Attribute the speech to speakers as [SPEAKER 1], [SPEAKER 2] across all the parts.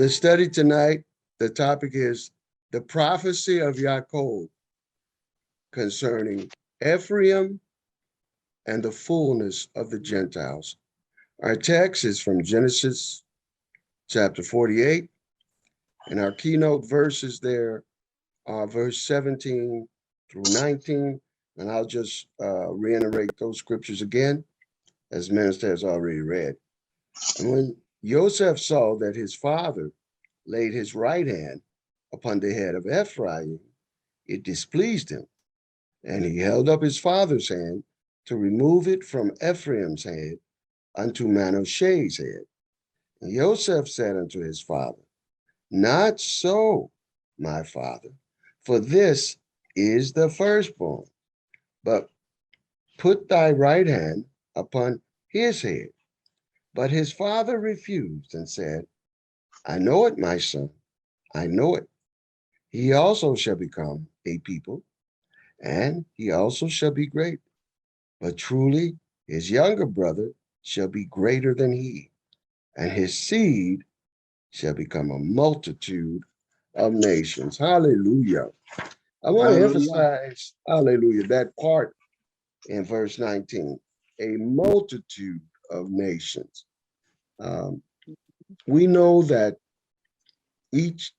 [SPEAKER 1] The study tonight, the topic is the prophecy of Yaakov concerning Ephraim and the fullness of the Gentiles. Our text is from Genesis chapter 48, and our keynote verses there are verse 17 through 19, and I'll just reiterate those scriptures again, as Minister has already read. And when Joseph saw that his father laid his right hand upon the head of Ephraim, it displeased him, and he held up his father's hand to remove it from Ephraim's head unto Manasseh's head. And Joseph said unto his father, Not so, my father, for this is the firstborn, but put thy right hand upon his head. But his father refused and said, I know it, my son, I know it. He also shall become a people, and he also shall be great. But truly his younger brother shall be greater than he, and his seed shall become a multitude of nations. Hallelujah. I want to emphasize, hallelujah, that part in verse 19, a multitude of nations. We know that each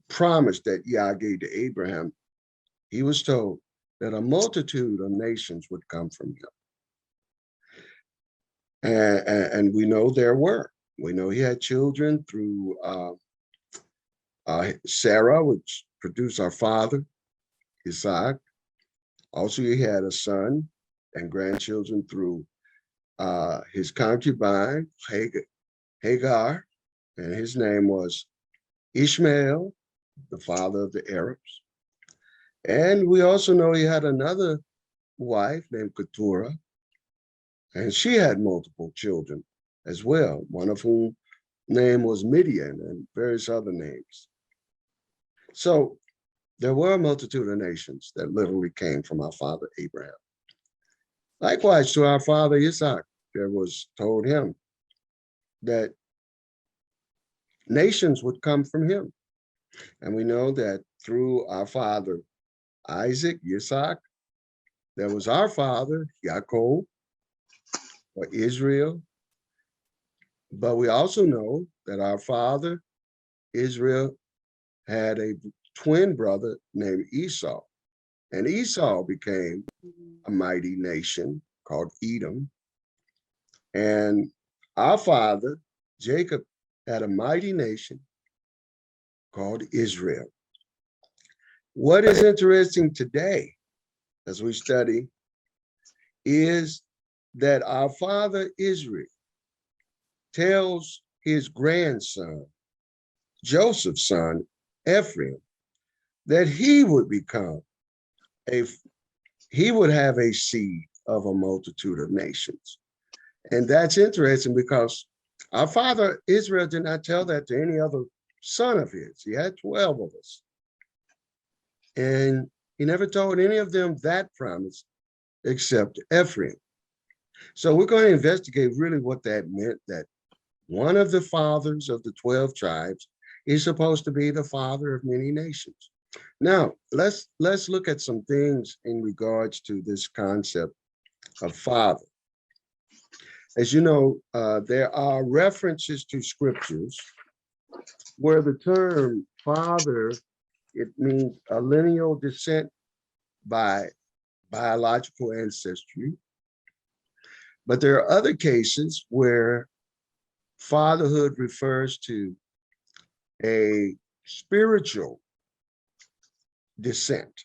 [SPEAKER 1] promise that Yah gave to Abraham, he was told that a multitude of nations would come from him. And we know there were. We know he had children through Sarah, which produced our father, Isaac. Also, he had a son and grandchildren through his concubine, Hagar, and his name was Ishmael, the father of the Arabs. And we also know he had another wife named Keturah, and she had multiple children as well, one of whom name was Midian and various other names. So there were a multitude of nations that literally came from our father Abraham. Likewise, to our father Isaac, there was told him that nations would come from him. And we know that through our father Isaac, Isaac, there was our father, Yaakov, or Israel. But we also know that our father, Israel, had a twin brother named Esau. And Esau became a mighty nation called Edom. And our father, Jacob, had a mighty nation called Israel. What is interesting today, as we study, is that our father Israel tells his grandson, Joseph's son, Ephraim, that he would have a seed of a multitude of nations. And that's interesting because our father Israel did not tell that to any other son of his. He had 12 of us. And he never told any of them that promise except Ephraim. So we're going to investigate really what that meant, that one of the fathers of the 12 tribes is supposed to be the father of many nations. Now, let's look at some things in regards to this concept of father. As you know, there are references to scriptures where the term father, it means a lineal descent by biological ancestry. But there are other cases where fatherhood refers to a spiritual descent.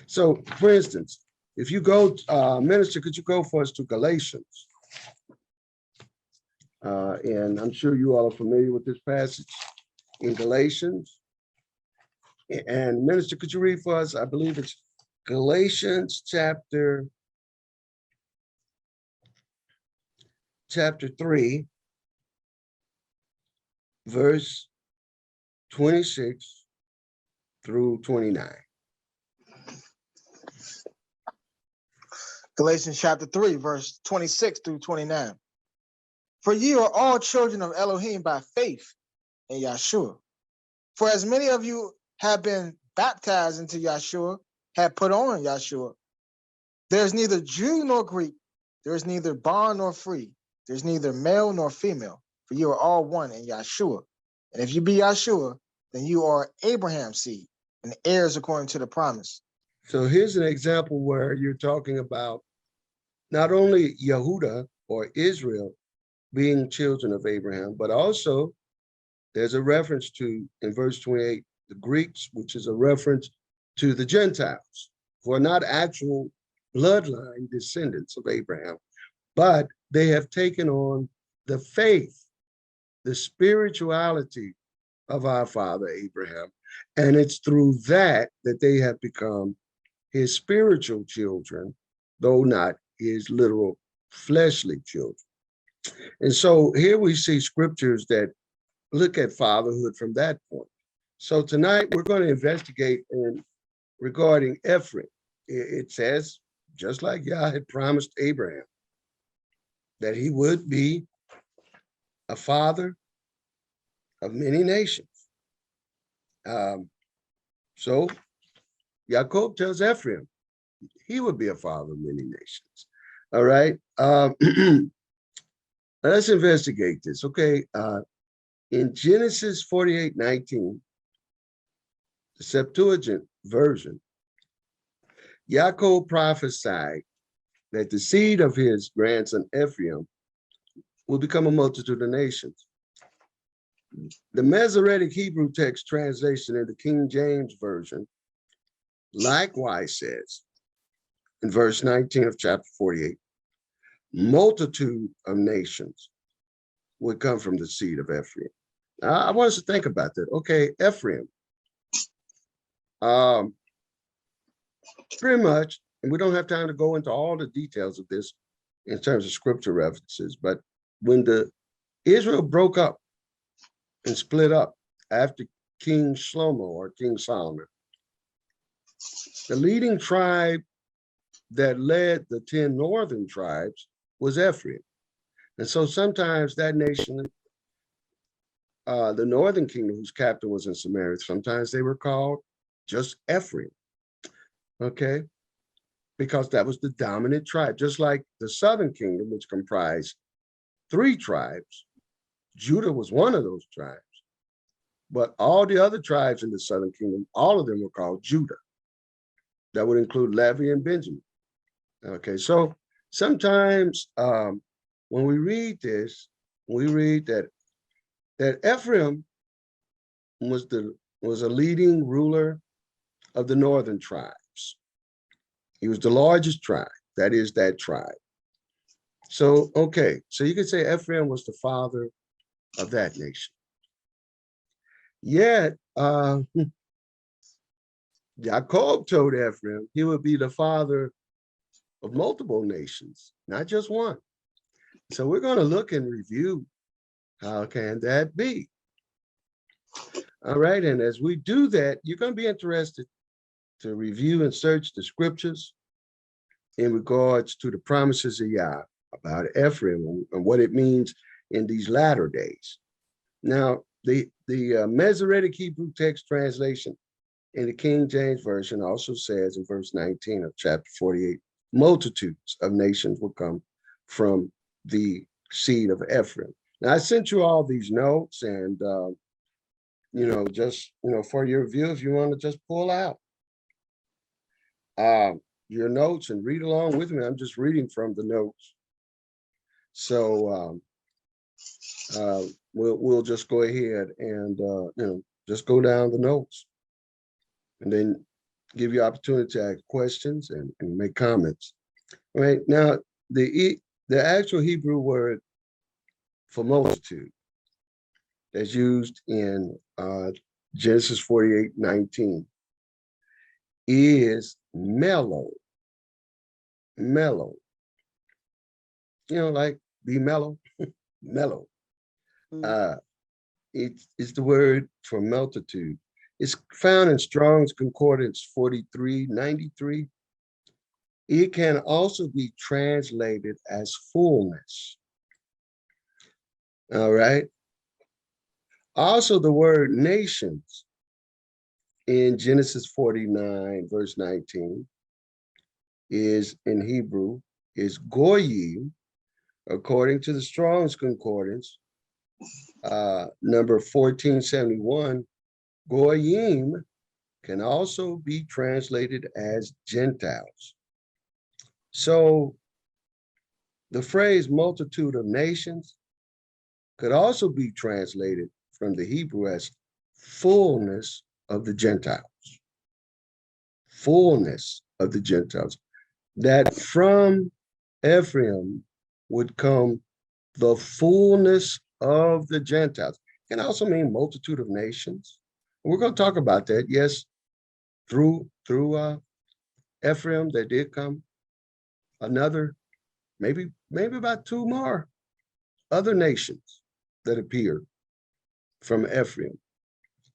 [SPEAKER 1] So, for instance, if you go, Minister, could you go for us to Galatians? And I'm sure you all are familiar with this passage in Galatians. And Minister, could you read for us? I believe it's Galatians chapter 3, verse 26 through 29.
[SPEAKER 2] Galatians chapter 3, verse 26 through 29. For ye are all children of Elohim by faith in Yahshua. For as many of you have been baptized into Yahshua, have put on Yahshua. There is neither Jew nor Greek, there is neither bond nor free, there is neither male nor female, for you are all one in Yahshua. And if you be Yahshua, then you are Abraham's seed and heirs according to the promise.
[SPEAKER 1] So here's an example where you're talking about not only Yehuda or Israel being children of Abraham, but also there's a reference to, in verse 28, the Greeks, which is a reference to the Gentiles, who are not actual bloodline descendants of Abraham, but they have taken on the faith, the spirituality of our father Abraham. And it's through that that they have become his spiritual children, though not his literal fleshly children. And so here we see scriptures that look at fatherhood from that point. So tonight we're going to investigate regarding Ephraim. It says, just like Yah had promised Abraham, that he would be a father of many nations. So Jacob tells Ephraim he would be a father of many nations. All right. Let's investigate this. Okay. In Genesis 48:19, the Septuagint version, Jacob prophesied that the seed of his grandson Ephraim will become a multitude of nations. The Masoretic Hebrew text translation in the King James Version likewise says, in verse 19 of chapter 48, multitude of nations would come from the seed of Ephraim. Now, I want us to think about that. Okay, Ephraim. Pretty much, and we don't have time to go into all the details of this in terms of scripture references, but when Israel broke up and split up after King Shlomo or King Solomon, the leading tribe that led the 10 northern tribes was Ephraim. And so sometimes that nation, the northern kingdom whose capital was in Samaria, sometimes they were called just Ephraim, okay? Because that was the dominant tribe, just like the southern kingdom, which comprised 3 tribes. Judah was one of those tribes. But all the other tribes in the southern kingdom, all of them were called Judah. That would include Levi and Benjamin. Okay, so sometimes when we read this, we read that Ephraim was a leading ruler of the northern tribes. He was the largest tribe. That is that tribe. So, okay, so you could say Ephraim was the father of that nation. Yet, Jacob told Ephraim he would be the father of multiple nations, not just one. So we're going to look and review how can that be. All right, and as we do that, you're going to be interested to review and search the scriptures in regards to the promises of Yah about Ephraim and what it means in these latter days. Now, the Masoretic Hebrew text translation in the King James Version also says in verse 19 of chapter 48, multitudes of nations will come from the seed of Ephraim. Now, I sent you all these notes and, just, for your review, if you want to just pull out your notes and read along with me. I'm just reading from the notes. So we'll just go ahead and, just go down the notes and then give you opportunity to ask questions and make comments. All right, now the actual Hebrew word for multitude that's used in Genesis 48:19 is mellow. Mellow. Like be mellow, mellow. It's the word for multitude. It's found in Strong's Concordance 4393. It can also be translated as fullness. All right. Also, the word nations in Genesis 49, verse 19, is in Hebrew, is goyim, according to the Strong's Concordance, number 1471. Goyim can also be translated as Gentiles. So the phrase multitude of nations could also be translated from the Hebrew as fullness of the Gentiles. Fullness of the Gentiles. That from Ephraim would come the fullness of the Gentiles. It can also mean multitude of nations. We're going to talk about that. Yes, through Ephraim, there did come another, maybe about two more other nations that appeared from Ephraim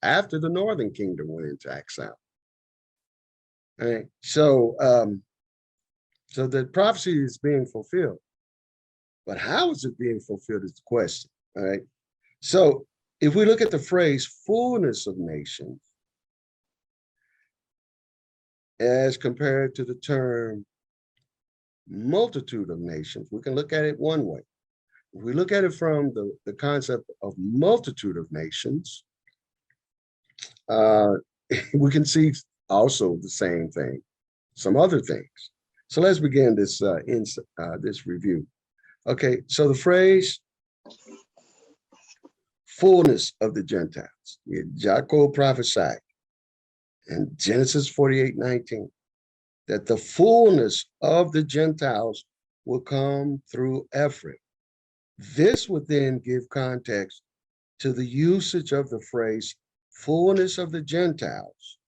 [SPEAKER 1] after the northern kingdom went into exile. All right. So the prophecy is being fulfilled. But how is it being fulfilled is the question. All right. So if we look at the phrase fullness of nations as compared to the term multitude of nations, we can look at it one way. If we look at it from the concept of multitude of nations, we can see also the same thing, some other things. So let's begin this this review. Okay, so the phrase fullness of the Gentiles, Jacob prophesied in Genesis 48:19 that the fullness of the Gentiles will come through Ephraim. This would then give context to the usage of the phrase fullness of the Gentiles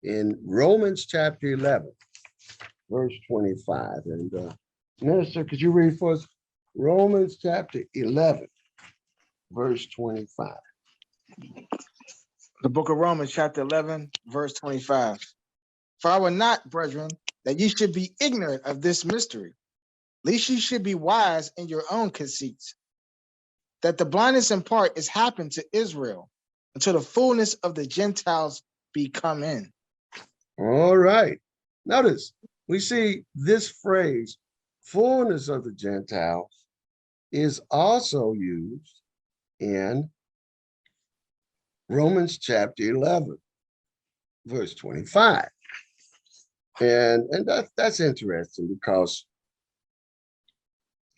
[SPEAKER 1] in Romans chapter 11, verse 25. And Minister, could you read for us Romans chapter 11, verse 25?
[SPEAKER 2] The book of Romans, chapter 11, verse 25. For I will not, brethren, that ye should be ignorant of this mystery, lest ye should be wise in your own conceits, that the blindness in part is happened to Israel until the fullness of the Gentiles be come in.
[SPEAKER 1] All right. Notice, we see this phrase, fullness of the Gentiles, is also used in Romans chapter 11, verse 25. And that's interesting because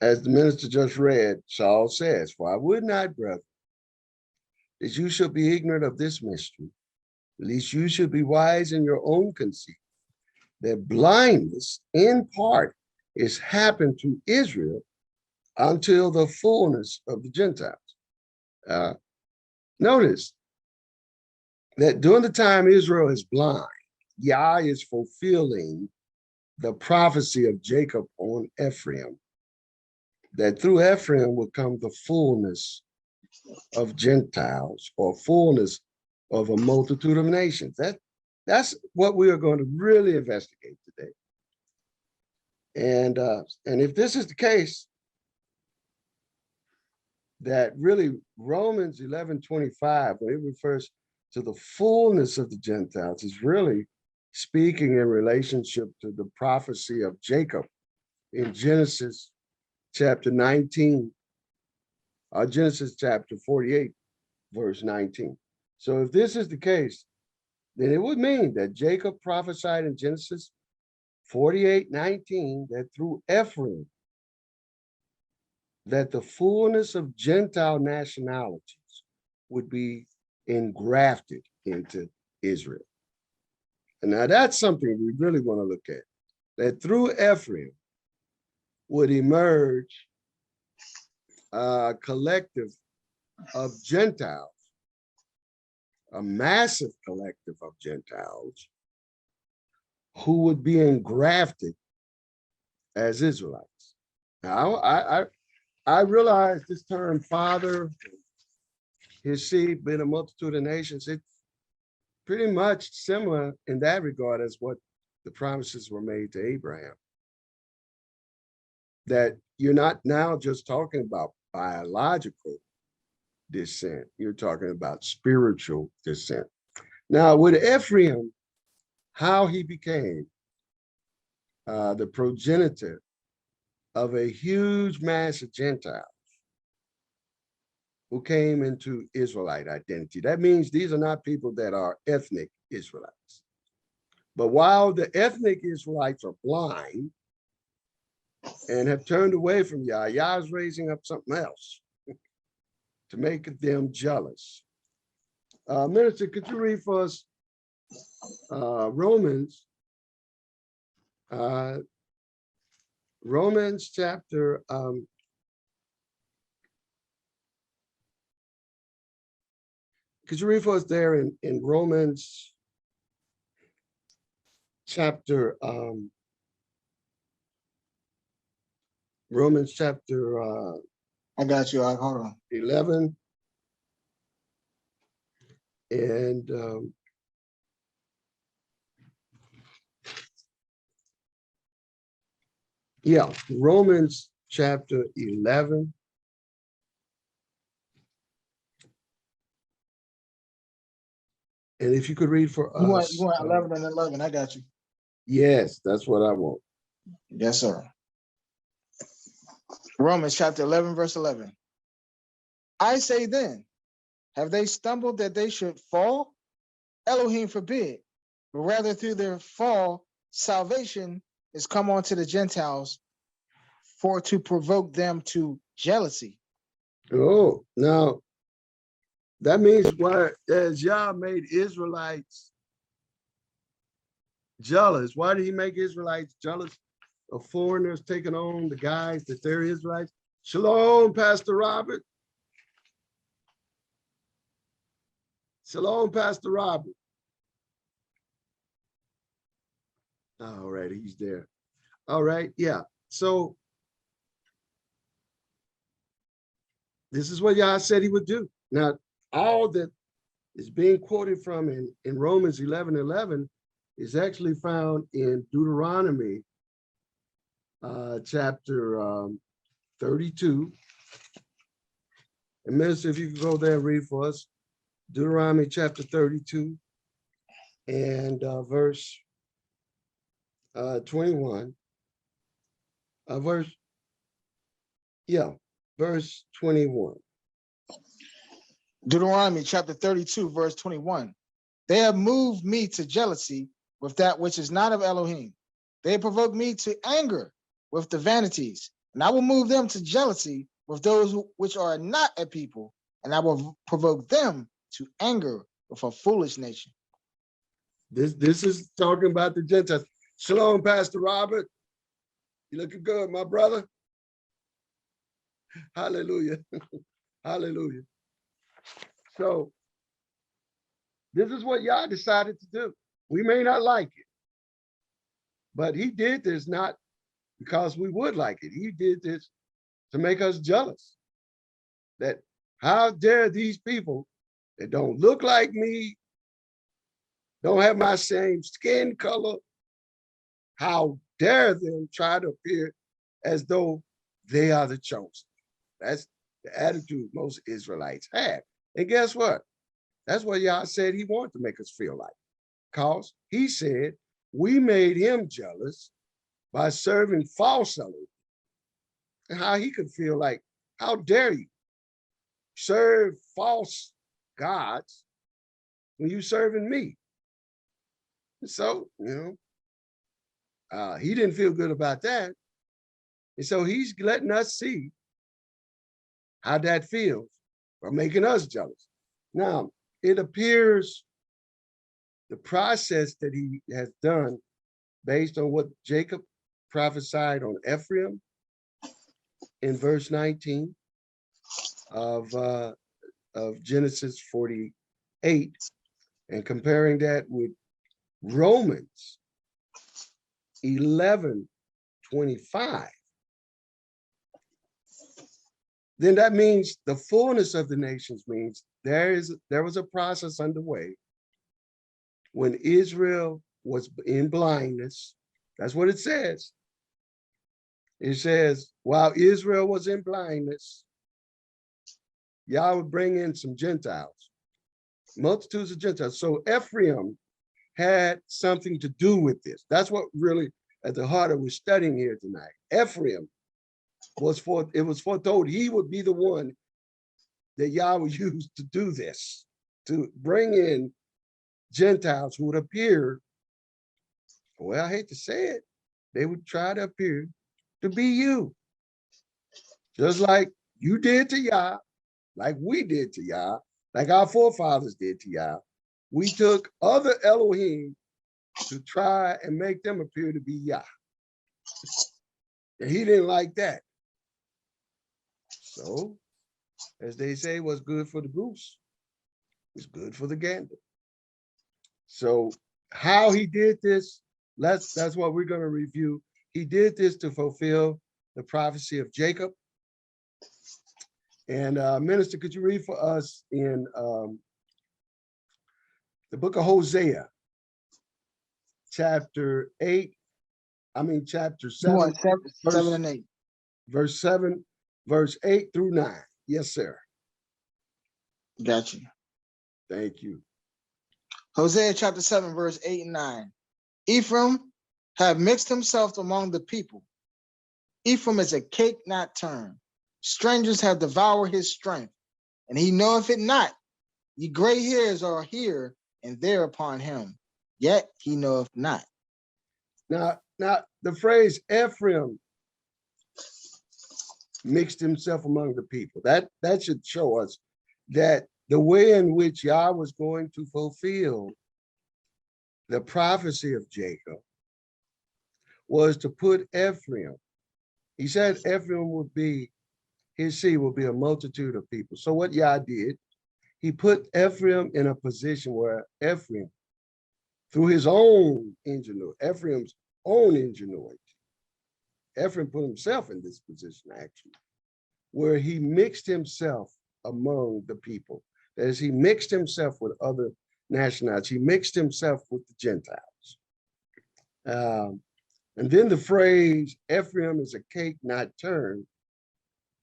[SPEAKER 1] as the minister just read, Saul says, for I would not, brother, that you should be ignorant of this mystery, lest you should be wise in your own conceit, that blindness in part is happened to Israel until the fullness of the Gentiles. Notice that during the time Israel is blind, Yah is fulfilling the prophecy of Jacob on Ephraim, that through Ephraim will come the fullness of Gentiles or fullness of a multitude of nations. That's what we are going to really investigate today. And if this is the case, that really Romans 11:25, when it refers to the fullness of the Gentiles, is really speaking in relationship to the prophecy of Jacob in Genesis chapter 19, or Genesis chapter 48, verse 19. So if this is the case, then it would mean that Jacob prophesied in Genesis 48:19 that through Ephraim, that the fullness of Gentile nationalities would be engrafted into Israel. And now that's something we really want to look at, that through Ephraim would emerge a collective of Gentiles, a massive collective of Gentiles who would be engrafted as Israelites. Now, I realize this term father, his seed being a multitude of nations, it's pretty much similar in that regard as what the promises were made to Abraham. That you're not now just talking about biological descent. You're talking about spiritual descent. Now, with Ephraim, how he became the progenitor of a huge mass of Gentiles who came into Israelite identity. That means these are not people that are ethnic Israelites. But while the ethnic Israelites are blind and have turned away from Yah, Yah is raising up something else to make them jealous. Minister, could you read for us Romans chapter could you read for us there in Romans chapter
[SPEAKER 2] I got you. Hold on.
[SPEAKER 1] 11 and yeah, Romans chapter 11. And if you could read for us.
[SPEAKER 2] You want 11 and 11. I got you.
[SPEAKER 1] Yes, that's what I want.
[SPEAKER 2] Yes, sir. Romans chapter 11, verse 11. I say then, have they stumbled that they should fall? Elohim forbid, but rather through their fall, salvation is come on to the Gentiles for to provoke them to jealousy.
[SPEAKER 1] Oh, now that means why, as Yah made Israelites jealous, why did he make Israelites jealous of foreigners taking on the guys that they're Israelites? Shalom, Pastor Robert. Shalom, Pastor Robert. All right, he's there. All right, yeah. So this is what Yah said he would do. Now, all that is being quoted from in Romans 11:11 is actually found in Deuteronomy chapter 32. And Minister, if you could go there and read for us, Deuteronomy chapter 32 and verse 21. Verse 21.
[SPEAKER 2] Deuteronomy chapter 32, verse 21. They have moved me to jealousy with that which is not of Elohim. They have provoked me to anger with the vanities, and I will move them to jealousy with those which are not a people, and I will provoke them to anger with a foolish nation.
[SPEAKER 1] This is talking about the Gentiles. Shalom, Pastor Robert. You looking good, my brother. Hallelujah. Hallelujah. So this is what Yah decided to do. We may not like it, but he did this not because we would like it. He did this to make us jealous. That how dare these people that don't look like me, don't have my same skin color, how dare them try to appear as though they are the chosen. That's the attitude most Israelites have. And guess what? That's what Yah said he wanted to make us feel like. Because he said we made him jealous by serving false Elohim. And how he could feel like, how dare you serve false gods when you serving me? And so, he didn't feel good about that. And so he's letting us see how that feels or making us jealous. Now, it appears the process that he has done based on what Jacob prophesied on Ephraim in verse 19 of Genesis 48 and comparing that with Romans 11:25, then that means the fullness of the nations means there was a process underway when Israel was in blindness. That's what it says. It says, while Israel was in blindness, Yah would bring in some Gentiles, multitudes of Gentiles. So Ephraim had something to do with this. That's what really at the heart of we're studying here tonight. Ephraim it was foretold he would be the one that Yah would use to do this, to bring in Gentiles who would appear, well, I hate to say it, they would try to appear to be you. Just like you did to Yah, like we did to Yah, like our forefathers did to Yah. We took other Elohim to try and make them appear to be Yah. And he didn't like that. So, as they say, what's good for the goose is good for the gander. So how he did this, that's what we're going to review. He did this to fulfill the prophecy of Jacob. And Minister, could you read for us in the book of Hosea, chapter 7,
[SPEAKER 2] Seven and 8.
[SPEAKER 1] verse 7, verse 8 through 9. Yes, sir.
[SPEAKER 2] Got you.
[SPEAKER 1] Thank you.
[SPEAKER 2] Hosea chapter 7, verse 8 and 9. Ephraim have mixed himself among the people. Ephraim is a cake not turned. Strangers have devoured his strength, and he knoweth it not. Ye gray hairs are here and there upon him, yet he knoweth not.
[SPEAKER 1] Now the phrase Ephraim mixed himself among the people. That should show us that the way in which Yah was going to fulfill the prophecy of Jacob was to put Ephraim. He said Ephraim would be, his seed will be a multitude of people. So what Yah did, he put Ephraim in a position where Ephraim, through his own ingenuity, Ephraim's own ingenuity, Ephraim put himself in this position actually, where he mixed himself among the people. As he mixed himself with other nationalities, he mixed himself with the Gentiles. And then the phrase, Ephraim is a cake not turned,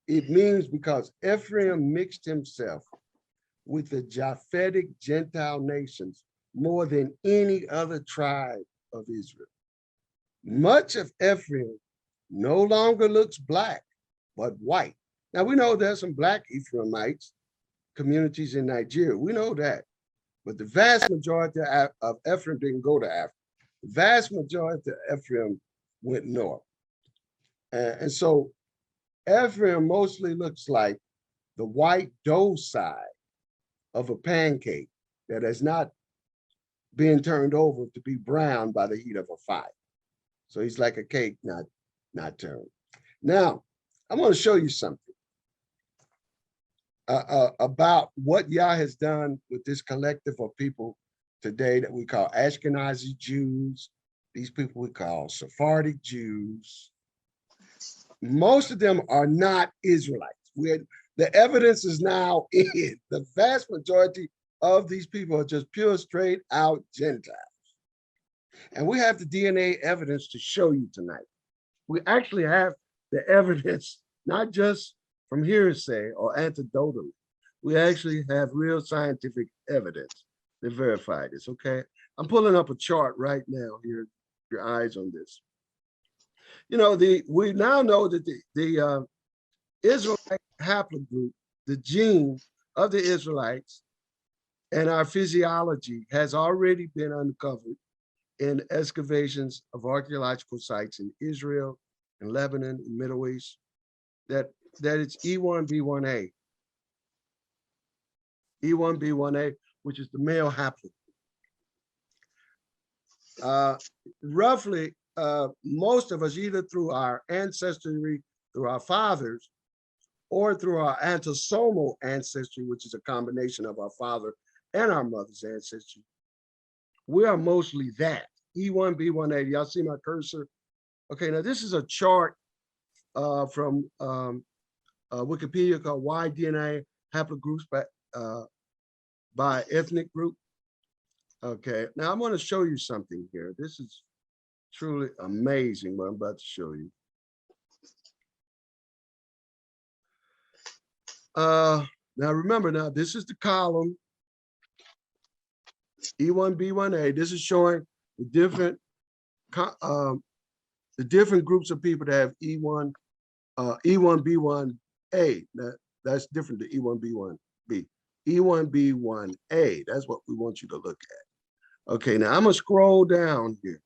[SPEAKER 1] it means because Ephraim mixed himself with the Japhetic Gentile nations more than any other tribe of Israel. Much of Ephraim no longer looks black, but white. Now we know there's some black Ephraimites communities in Nigeria. We know that. But the vast majority of Ephraim didn't go to Africa. The vast majority of Ephraim went north. And so Ephraim mostly looks like the white dough side of a pancake that has not been turned over to be browned by the heat of a fire. So he's like a cake not turned. Now, I'm going to show you something about what Yah has done with this collective of people today that we call Ashkenazi Jews. These people we call Sephardic Jews. Most of them are not Israelites. The evidence is now in. The vast majority of these people are just pure, straight out Gentiles. And we have the DNA evidence to show you tonight. We actually have the evidence, not just from hearsay or anecdotally. We actually have real scientific evidence to verify this, okay? I'm pulling up a chart right now here, your eyes on this. You know, we now know that the Israelite haplogroup, the gene of the Israelites and our physiology has already been uncovered in excavations of archaeological sites in Israel and Lebanon and Middle East, that it's E1B1A. E1B1A, which is the male haplogroup. Roughly, most of us, either through our ancestry, through our fathers, or through our autosomal ancestry, which is a combination of our father and our mother's ancestry, we are mostly that, E1B1A. Y'all see my cursor? Okay, now this is a chart from Wikipedia called Why DNA Haplogroups by ethnic group. Okay, now I'm going to show you something here. This is truly amazing what I'm about to show you. Now remember, now this is the column E1B1A. This is showing the different groups of people that have E1B1A. Now, that's different to E1B1B. E1B1A. That's what we want you to look at. Okay, now I'm gonna scroll down here.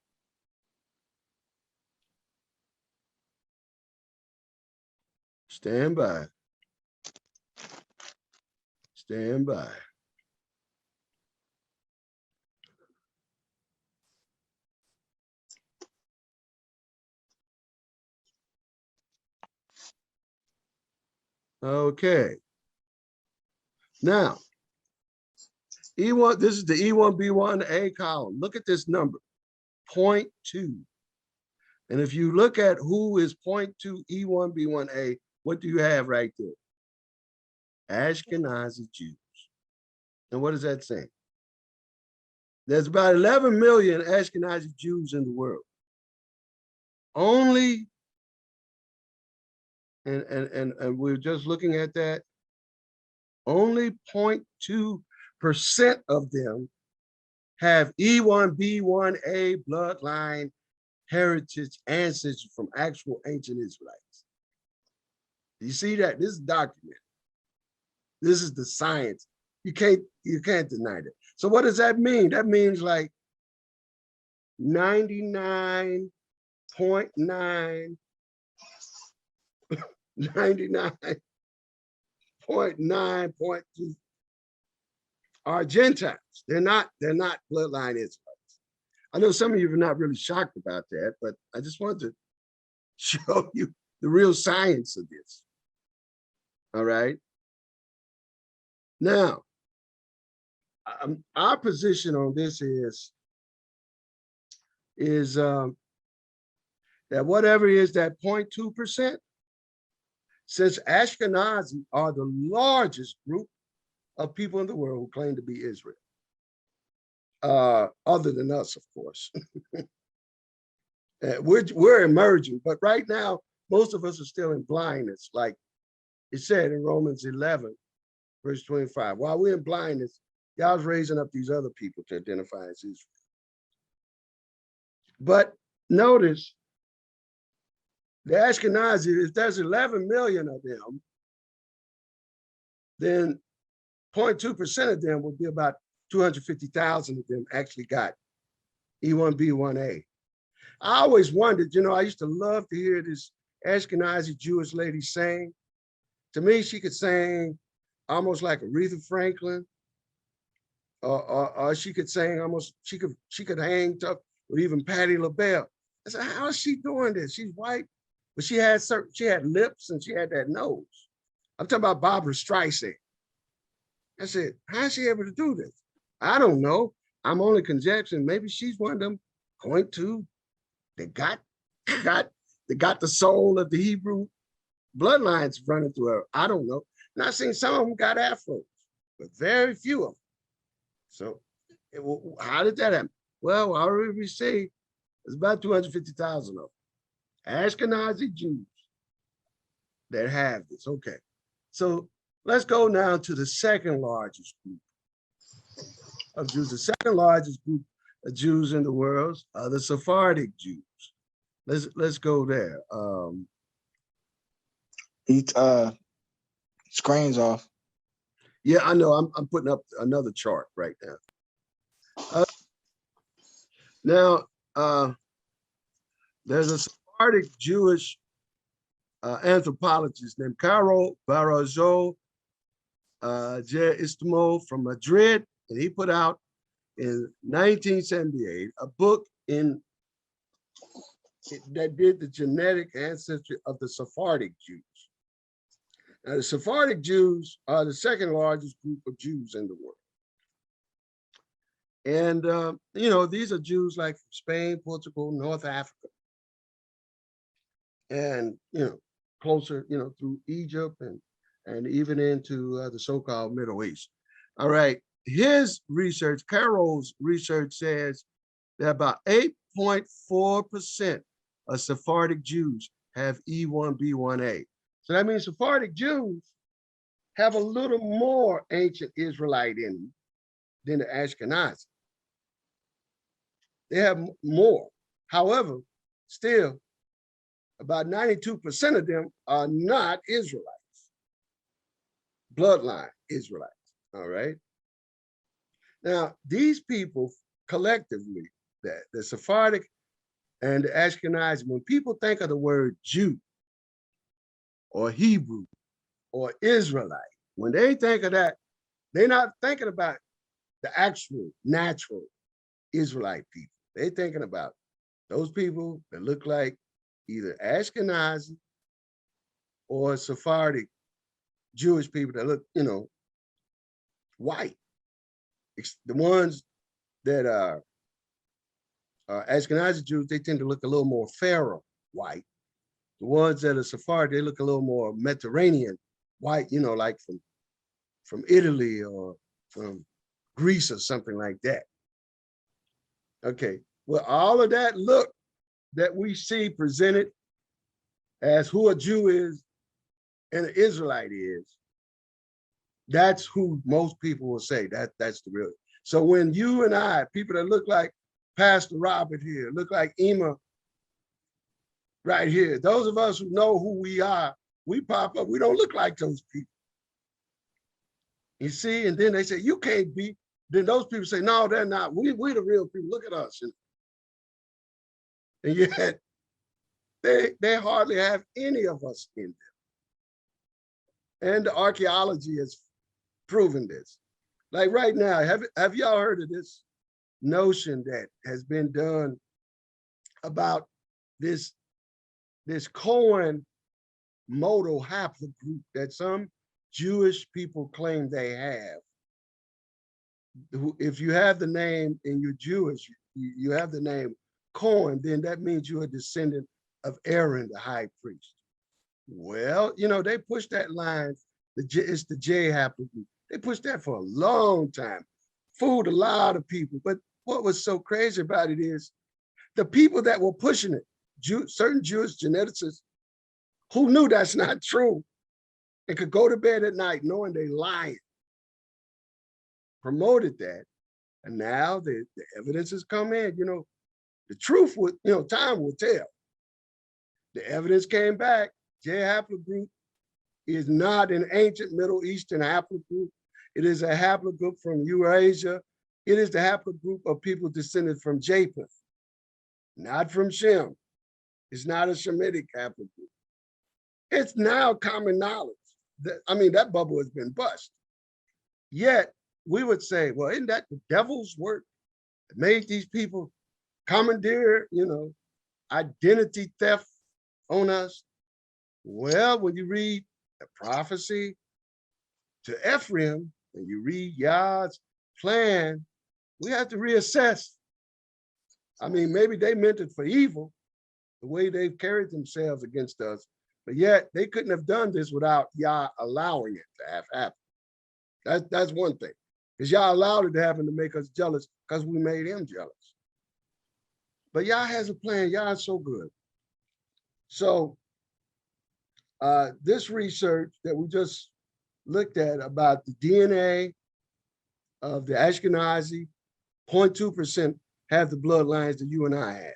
[SPEAKER 1] Stand by. Stand by. Okay. Now, E1, this is the E1B1A column. Look at this number, 0.2. And if you look at who is 0.2 E1B1A, what do you have right there? Ashkenazi Jews. And what does that say? There's about 11 million Ashkenazi Jews in the world. Only, and we're just looking at that, only 0.2% of them have E1B1A bloodline heritage ancestry from actual ancient Israelites. You see that? This is documented. This is the science. You can't deny that. So what does that mean? That means like 99.9, 99.9.2 are Gentiles. They're not bloodline Israelites. I know some of you are not really shocked about that, but I just wanted to show you the real science of this. All right. Now, our position on this is that whatever is that 0.2%, since Ashkenazi are the largest group of people in the world who claim to be Israel, other than us, of course. We're emerging, but right now, most of us are still in blindness, like it said in Romans 11, verse 25. While we're in blindness, God's raising up these other people to identify as Israel. But notice, the Ashkenazi, if there's 11 million of them, then 0.2% of them would be about 250,000 of them actually got E1B1A. I always wondered, I used to love to hear this Ashkenazi Jewish lady sing. To me, she could sing almost like Aretha Franklin, or she could sing almost, she could hang tough with even Patti LaBelle. I said, how is she doing this? She's white, but she had lips and she had that nose. I'm talking about Barbara Streisand. I said, how is she able to do this? I don't know. I'm only conjecturing. Maybe she's one of them 0.2 that got the soul of the Hebrew bloodlines running through her. I don't know. And I've seen some of them got afros, but very few of them. So how did that happen? Well, I already say there's about 250,000 of them. Ashkenazi Jews that have this. Okay. So let's go now to the second largest group of Jews. The second largest group of Jews in the world are the Sephardic Jews. Let's go there.
[SPEAKER 2] Screen's off.
[SPEAKER 1] Yeah, I know. I'm putting up another chart right now. There's a Sephardic Jewish anthropologist named Caro Barajo Istmo from Madrid, and he put out in 1978 a book that did the genetic ancestry of the Sephardic Jews. Now, the Sephardic Jews are the second largest group of Jews in the world. And, these are Jews like from Spain, Portugal, North Africa, and, closer, through Egypt and even into the so-called Middle East. All right. His research, Carroll's research, says that about 8.4% of Sephardic Jews have E1B1A. So that means Sephardic Jews have a little more ancient Israelite in them than the Ashkenazi. They have more. However, still, about 92% of them are not Israelites, bloodline Israelites, all right? Now, these people collectively, the Sephardic and the Ashkenazi, when people think of the word Jew or Hebrew or Israelite, when they think of that, they're not thinking about the actual natural Israelite people. They're thinking about those people that look like either Ashkenazi or Sephardic Jewish people that look, white. The ones that are Ashkenazi Jews, they tend to look a little more Pharaoh white. The ones that are Sephardic, they look a little more Mediterranean white, like from Italy or from Greece or something like that. Okay, well, all of that look that we see presented as who a Jew is and an Israelite is, that's who most people will say that's the real. So when you and I, people that look like Pastor Robert here, look like Ema right here, those of us who know who we are, we pop up, we don't look like those people. You see, and then they say, you can't be, then those people say, no, they're not. We the real people, look at us. And yet, they hardly have any of us in them. And the archaeology has proven this. Like right now, have y'all heard of this notion that has been done about this Cohen modal haplogroup that some Jewish people claim they have? If you have the name and you're Jewish, you have the name Cohen, then that means you're a descendant of Aaron, the high priest. Well, they pushed that line, it's the J haplogroup. They pushed that for a long time, fooled a lot of people. But what was so crazy about it is the people that were pushing it, certain Jewish geneticists who knew that's not true and could go to bed at night knowing they lying, promoted that. And now the evidence has come in, the truth would, time will tell. The evidence came back. J haplogroup is not an ancient Middle Eastern haplogroup. It is a haplogroup from Eurasia. It is the haplogroup of people descended from Japheth, not from Shem. It's not a Shemitic haplogroup. It's now common knowledge. That bubble has been bust. Yet we would say, well, isn't that the devil's work that made these people commandeer, identity theft on us? Well, when you read the prophecy to Ephraim and you read Yah's plan, we have to reassess. Maybe they meant it for evil, the way they've carried themselves against us, but yet they couldn't have done this without Yah allowing it to have happened. That's one thing, because Yah allowed it to happen to make us jealous because we made him jealous. But Yah has a plan. Yah is so good. So this research that we just looked at about the DNA of the Ashkenazi, 0.2% have the bloodlines that you and I have.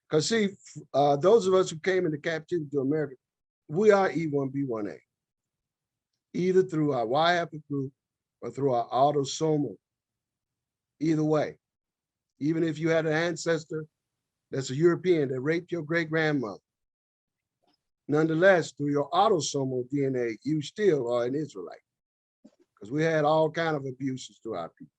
[SPEAKER 1] Because see, those of us who came into captivity to America, we are E1B1A, either through our Y haplogroup or through our autosomal. Either way, even if you had an ancestor that's a European that raped your great-grandmother, nonetheless, through your autosomal DNA, you still are an Israelite, because we had all kinds of abuses to our people.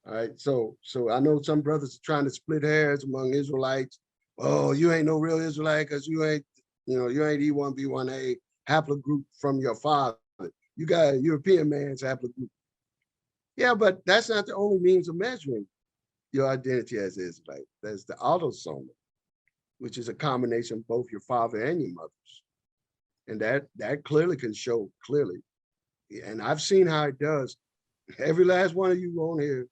[SPEAKER 1] All right, so I know some brothers are trying to split hairs among Israelites. Oh, you ain't no real Israelite because you ain't E1B1A haplogroup from your father. You got a European man's haplogroup. Yeah, but that's not the only means of measuring your identity as an Israelite. That's the autosomal, which is a combination of both your father and your mother's. And that clearly can show clearly. And I've seen how it does. Every last one of you on here,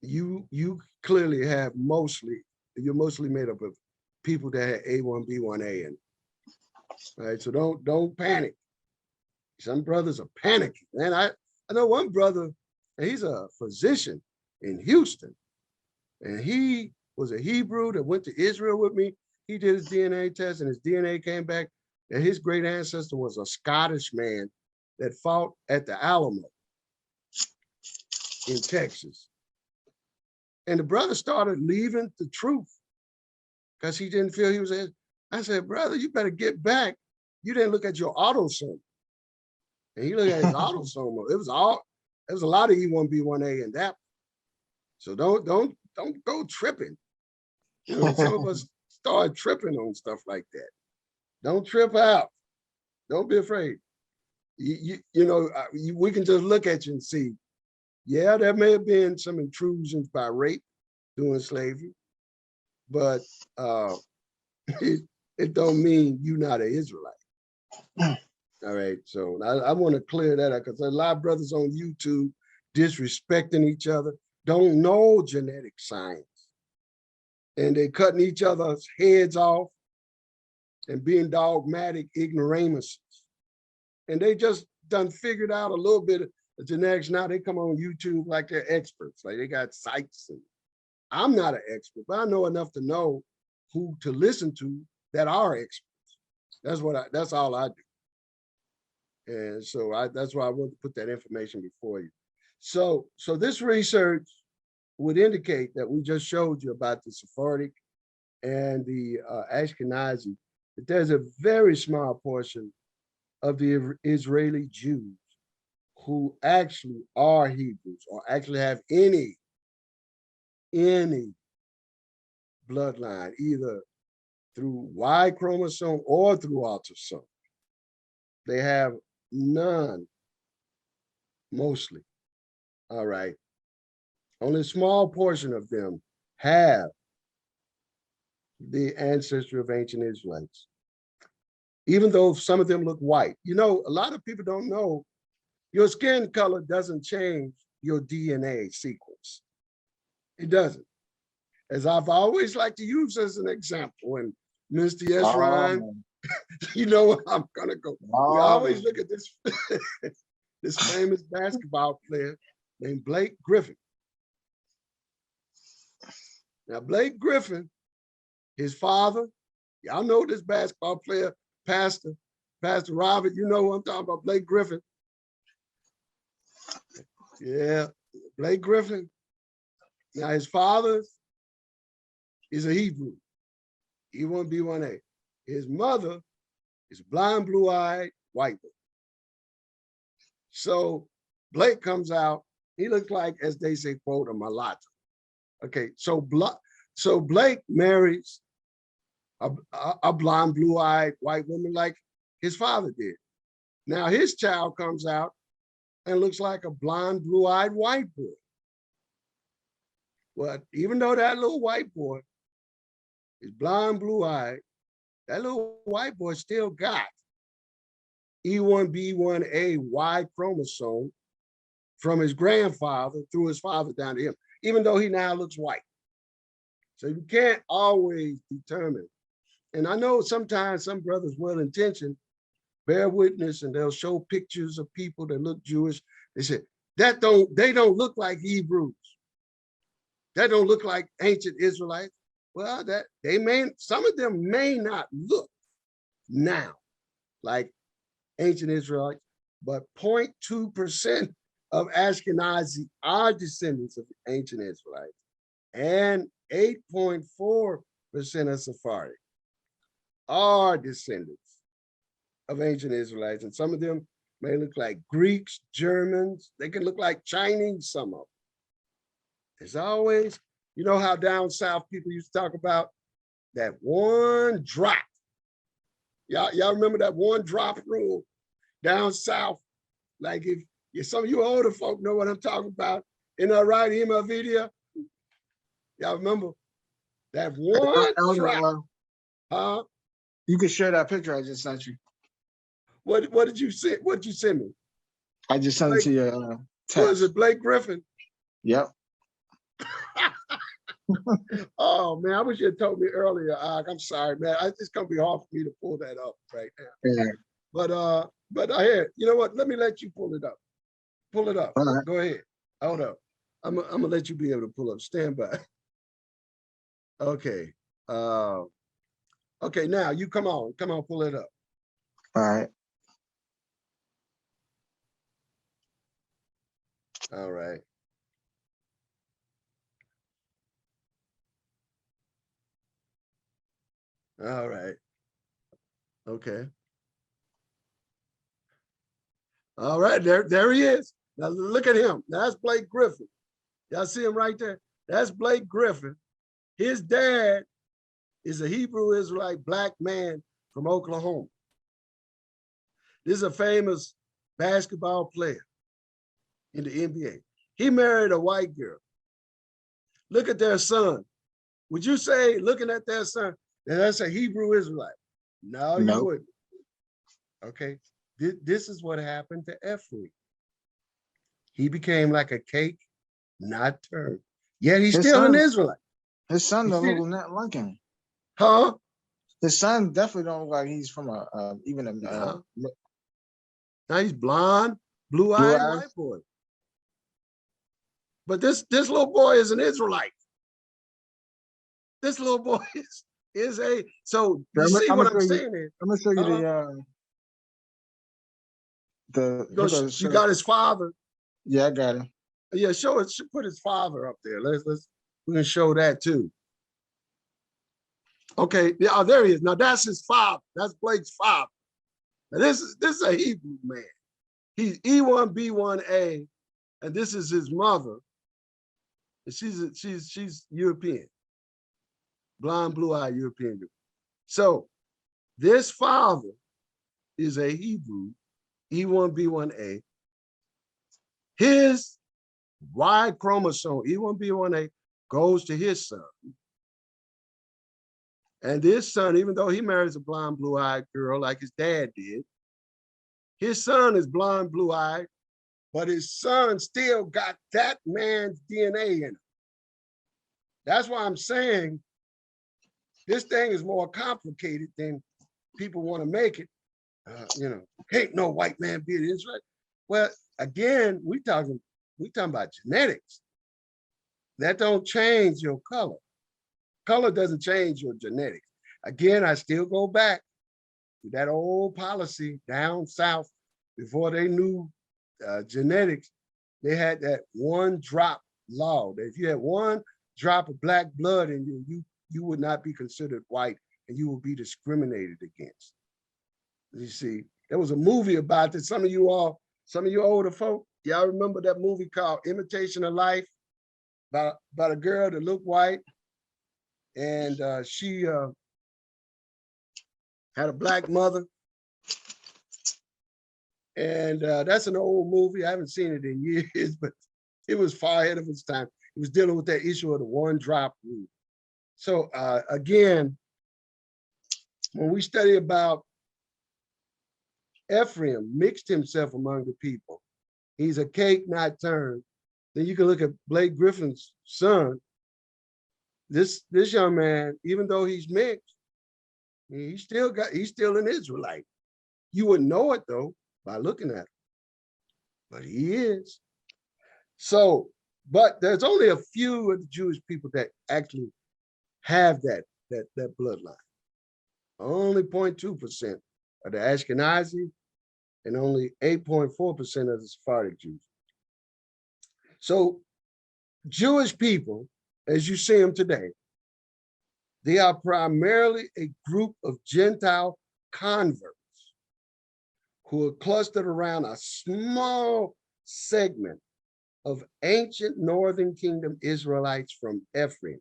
[SPEAKER 1] you clearly have you're mostly made up of people that had A1B1A. And right, so don't panic. Some brothers are panicking. Man, I know one brother, and he's a physician in Houston, and he was a Hebrew that went to Israel with me. He did his DNA test, and his DNA came back that his great ancestor was a Scottish man that fought at the Alamo in Texas. And the brother started leaving the truth because he didn't feel he was in. I said, brother, you better get back. You didn't look at your autosomal. And he looked at his autosomal. It was a lot of E1B1A in that. So don't go tripping. You know, some of us start tripping on stuff like that. Don't trip out. Don't be afraid. You know, we can just look at you and see, yeah, there may have been some intrusions by rape during slavery, but it don't mean you're not an Israelite. All right, so I want to clear that up because a lot of brothers on YouTube disrespecting each other, don't know genetic science, and they cutting each other's heads off and being dogmatic ignoramuses. And they just done figured out a little bit of the genetics. Now they come on YouTube like they're experts, like they got sites. And I'm not an expert, but I know enough to know who to listen to that are experts. That's all I do. And so that's why I want to put that information before you. So this research would indicate that we just showed you about the Sephardic and the Ashkenazi, that there's a very small portion of the Israeli Jews who actually are Hebrews or actually have any bloodline, either through Y chromosome or through autosome. They have none, mostly. All right. Only a small portion of them have the ancestry of ancient Israelites, even though some of them look white. You know, a lot of people don't know your skin color doesn't change your DNA sequence. It doesn't. As I've always liked to use as an example, and Mr. Ephraim, you know where I'm gonna go. We always look at this, this famous basketball player named Blake Griffin. Now, Blake Griffin, his father, y'all know this basketball player, Pastor Robert, you know what I'm talking about, Blake Griffin. Yeah, Blake Griffin. Now, his father is a Hebrew, E1B1A. His mother is blind, blue-eyed, white woman. So Blake comes out, he looks like, as they say, quote, a mulatto. Okay, so Blake marries a blonde, blue-eyed white woman like his father did. Now his child comes out and looks like a blonde, blue-eyed white boy. But even though that little white boy is blonde, blue-eyed, that little white boy still got E1B1A Y chromosome from his grandfather through his father down to him, even though he now looks white. So you can't always determine. And I know sometimes some brothers well-intentioned bear witness and they'll show pictures of people that look Jewish. They say, they don't look like Hebrews. That don't look like ancient Israelites. Well, some of them may not look now like ancient Israelites, but 0.2% of Ashkenazi are descendants of ancient Israelites, and 8.4% of Sephardic are descendants of ancient Israelites. And some of them may look like Greeks, Germans, they can look like Chinese, some of them. There's always, you know how down south people used to talk about that one drop. Y'all remember that one drop rule down south? Like if some of you older folk know what I'm talking about. In that right in my video, y'all remember that one drop? Huh?
[SPEAKER 2] You can share that picture I just sent you.
[SPEAKER 1] What did you say? What did you send me?
[SPEAKER 2] I just sent it to your text.
[SPEAKER 1] Was it Blake Griffin?
[SPEAKER 2] Yep.
[SPEAKER 1] Oh man, I wish you had told me earlier. I'm sorry, man. It's gonna be hard for me to pull that up right now.
[SPEAKER 2] Yeah.
[SPEAKER 1] But I had, you know what? Let me let you pull it up. Pull it up.
[SPEAKER 2] All right.
[SPEAKER 1] Go ahead. Hold up. I'm gonna let you be able to pull up. Stand by. Okay. Okay, now you come on, pull it up.
[SPEAKER 2] All right.
[SPEAKER 1] All right. All right. Okay. All right, there he is. Now look at him. That's Blake Griffin. Y'all see him right there? That's Blake Griffin. His dad is a Hebrew Israelite black man from Oklahoma. This is a famous basketball player in the NBA. He married a white girl. Look at their son. Would you say, looking at their son, that that's a Hebrew Israelite? No, you
[SPEAKER 2] Nope.
[SPEAKER 1] wouldn't. Okay. This is what happened to Ephraim. He became like a cake, not turned. Yet he's
[SPEAKER 2] His
[SPEAKER 1] still an
[SPEAKER 2] son,
[SPEAKER 1] Israelite.
[SPEAKER 2] his son
[SPEAKER 1] You
[SPEAKER 2] don't
[SPEAKER 1] see
[SPEAKER 2] look
[SPEAKER 1] it?
[SPEAKER 2] not like him.
[SPEAKER 1] Huh?
[SPEAKER 2] His son definitely don't look like he's from even a
[SPEAKER 1] No. Now he's blonde, blue-eyed
[SPEAKER 2] blue-eyed.
[SPEAKER 1] white boy. But this little boy is an Israelite. This little boy is a, so you see
[SPEAKER 2] I'm
[SPEAKER 1] what
[SPEAKER 2] gonna
[SPEAKER 1] I'm
[SPEAKER 2] show you.
[SPEAKER 1] saying there.
[SPEAKER 2] I'm gonna show you
[SPEAKER 1] You got his father.
[SPEAKER 2] Yeah, I got him.
[SPEAKER 1] Yeah, show it. Put his father up there. We can show that too. Okay, yeah, oh, there he is. Now that's his father. That's Blake's father. Now this is a Hebrew man. He's E1B1A, and this is his mother. And she's European, blonde, blue-eyed European girl. So this father is a Hebrew, E1B1A. His Y chromosome, E1B1A, goes to his son. And this son, even though he marries a blonde, blue-eyed girl like his dad did, his son is blonde, blue-eyed, but his son still got that man's DNA in him. That's why I'm saying this thing is more complicated than people want to make it. Can't no white man be an Israelite. Well, again, we talking about genetics. That don't change your color. Color doesn't change your genetics. Again, I still go back to that old policy down south before they knew genetics. They had that one drop law that if you had one drop of black blood in you would not be considered white and you would be discriminated against. You see, there was a movie about this. Some of you older folk, y'all remember that movie called Imitation of Life about a girl that looked white and she had a black mother. And that's an old movie. I haven't seen it in years, but it was far ahead of its time. It was dealing with that issue of the one drop rule. So again, when we study about Ephraim mixed himself among the people, he's a cake not turned. Then you can look at Blake Griffin's son. This young man, even though he's mixed, he's still an Israelite. You wouldn't know it though by looking at him, but he is. So, but there's only a few of the Jewish people that actually have that bloodline. Only 0.2% of the Ashkenazi and only 8.4% of the Sephardic Jews. So Jewish people, as you see them today, they are primarily a group of Gentile converts who are clustered around a small segment of ancient Northern Kingdom Israelites from Ephraim.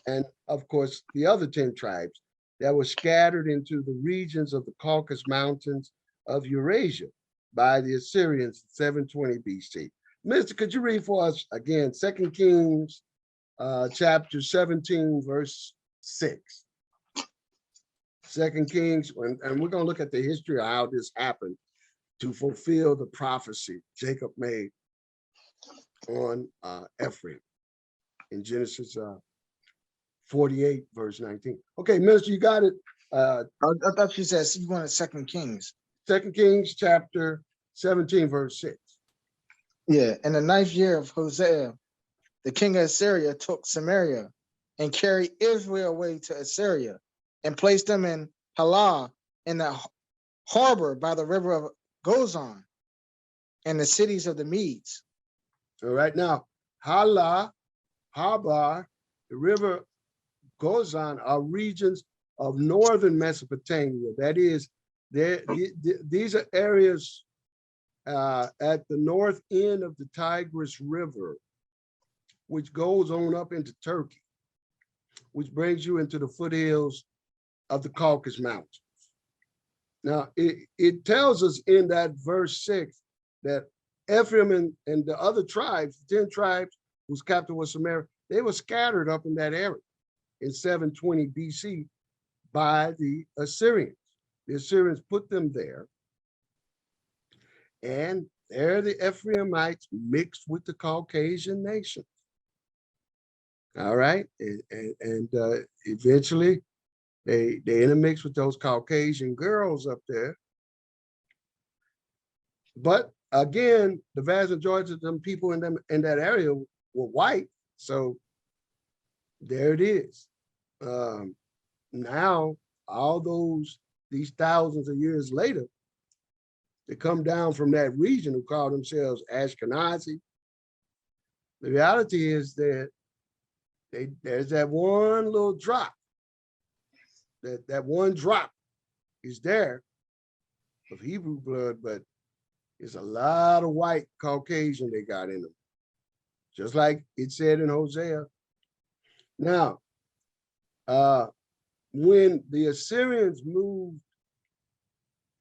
[SPEAKER 1] And of course, the other 10 tribes that were scattered into the regions of the Caucasus Mountains of Eurasia by the Assyrians in 720 BC. Minister, could you read for us again, 2 Kings chapter 17, verse 6. 2 Kings, and we're going to look at the history of how this happened to fulfill the prophecy Jacob made on Ephraim in Genesis 48, verse 19. Okay, Minister, you got it.
[SPEAKER 2] I thought you said you wanted 2 Kings.
[SPEAKER 1] 2 Kings chapter 17, verse 6.
[SPEAKER 2] Yeah, in the 9th year of Hosea, the king of Assyria took Samaria and carried Israel away to Assyria and placed them in Halah in the harbor by the river of Gozan and the cities of the Medes.
[SPEAKER 1] So right now, Halah, Habar, the river Gozan are regions of northern Mesopotamia. That is, these are areas at the north end of the Tigris River, which goes on up into Turkey, which brings you into the foothills of the Caucasus Mountains. Now, it tells us in that verse 6 that Ephraim and the other tribes, 10 tribes whose capital was Samaria, they were scattered up in that area in 720 BC by the Assyrians. The Assyrians put them there, and there the Ephraimites mixed with the Caucasian nations. All right, and eventually they intermixed with those Caucasian girls up there. But again, the vast majority of them people in that area were white, so there it is. Now, these thousands of years later, they come down from that region who call themselves Ashkenazi. The reality is that there's that one little drop. That one drop is there of Hebrew blood, but it's a lot of white Caucasian they got in them, just like it said in Hosea. Now, when the Assyrians moved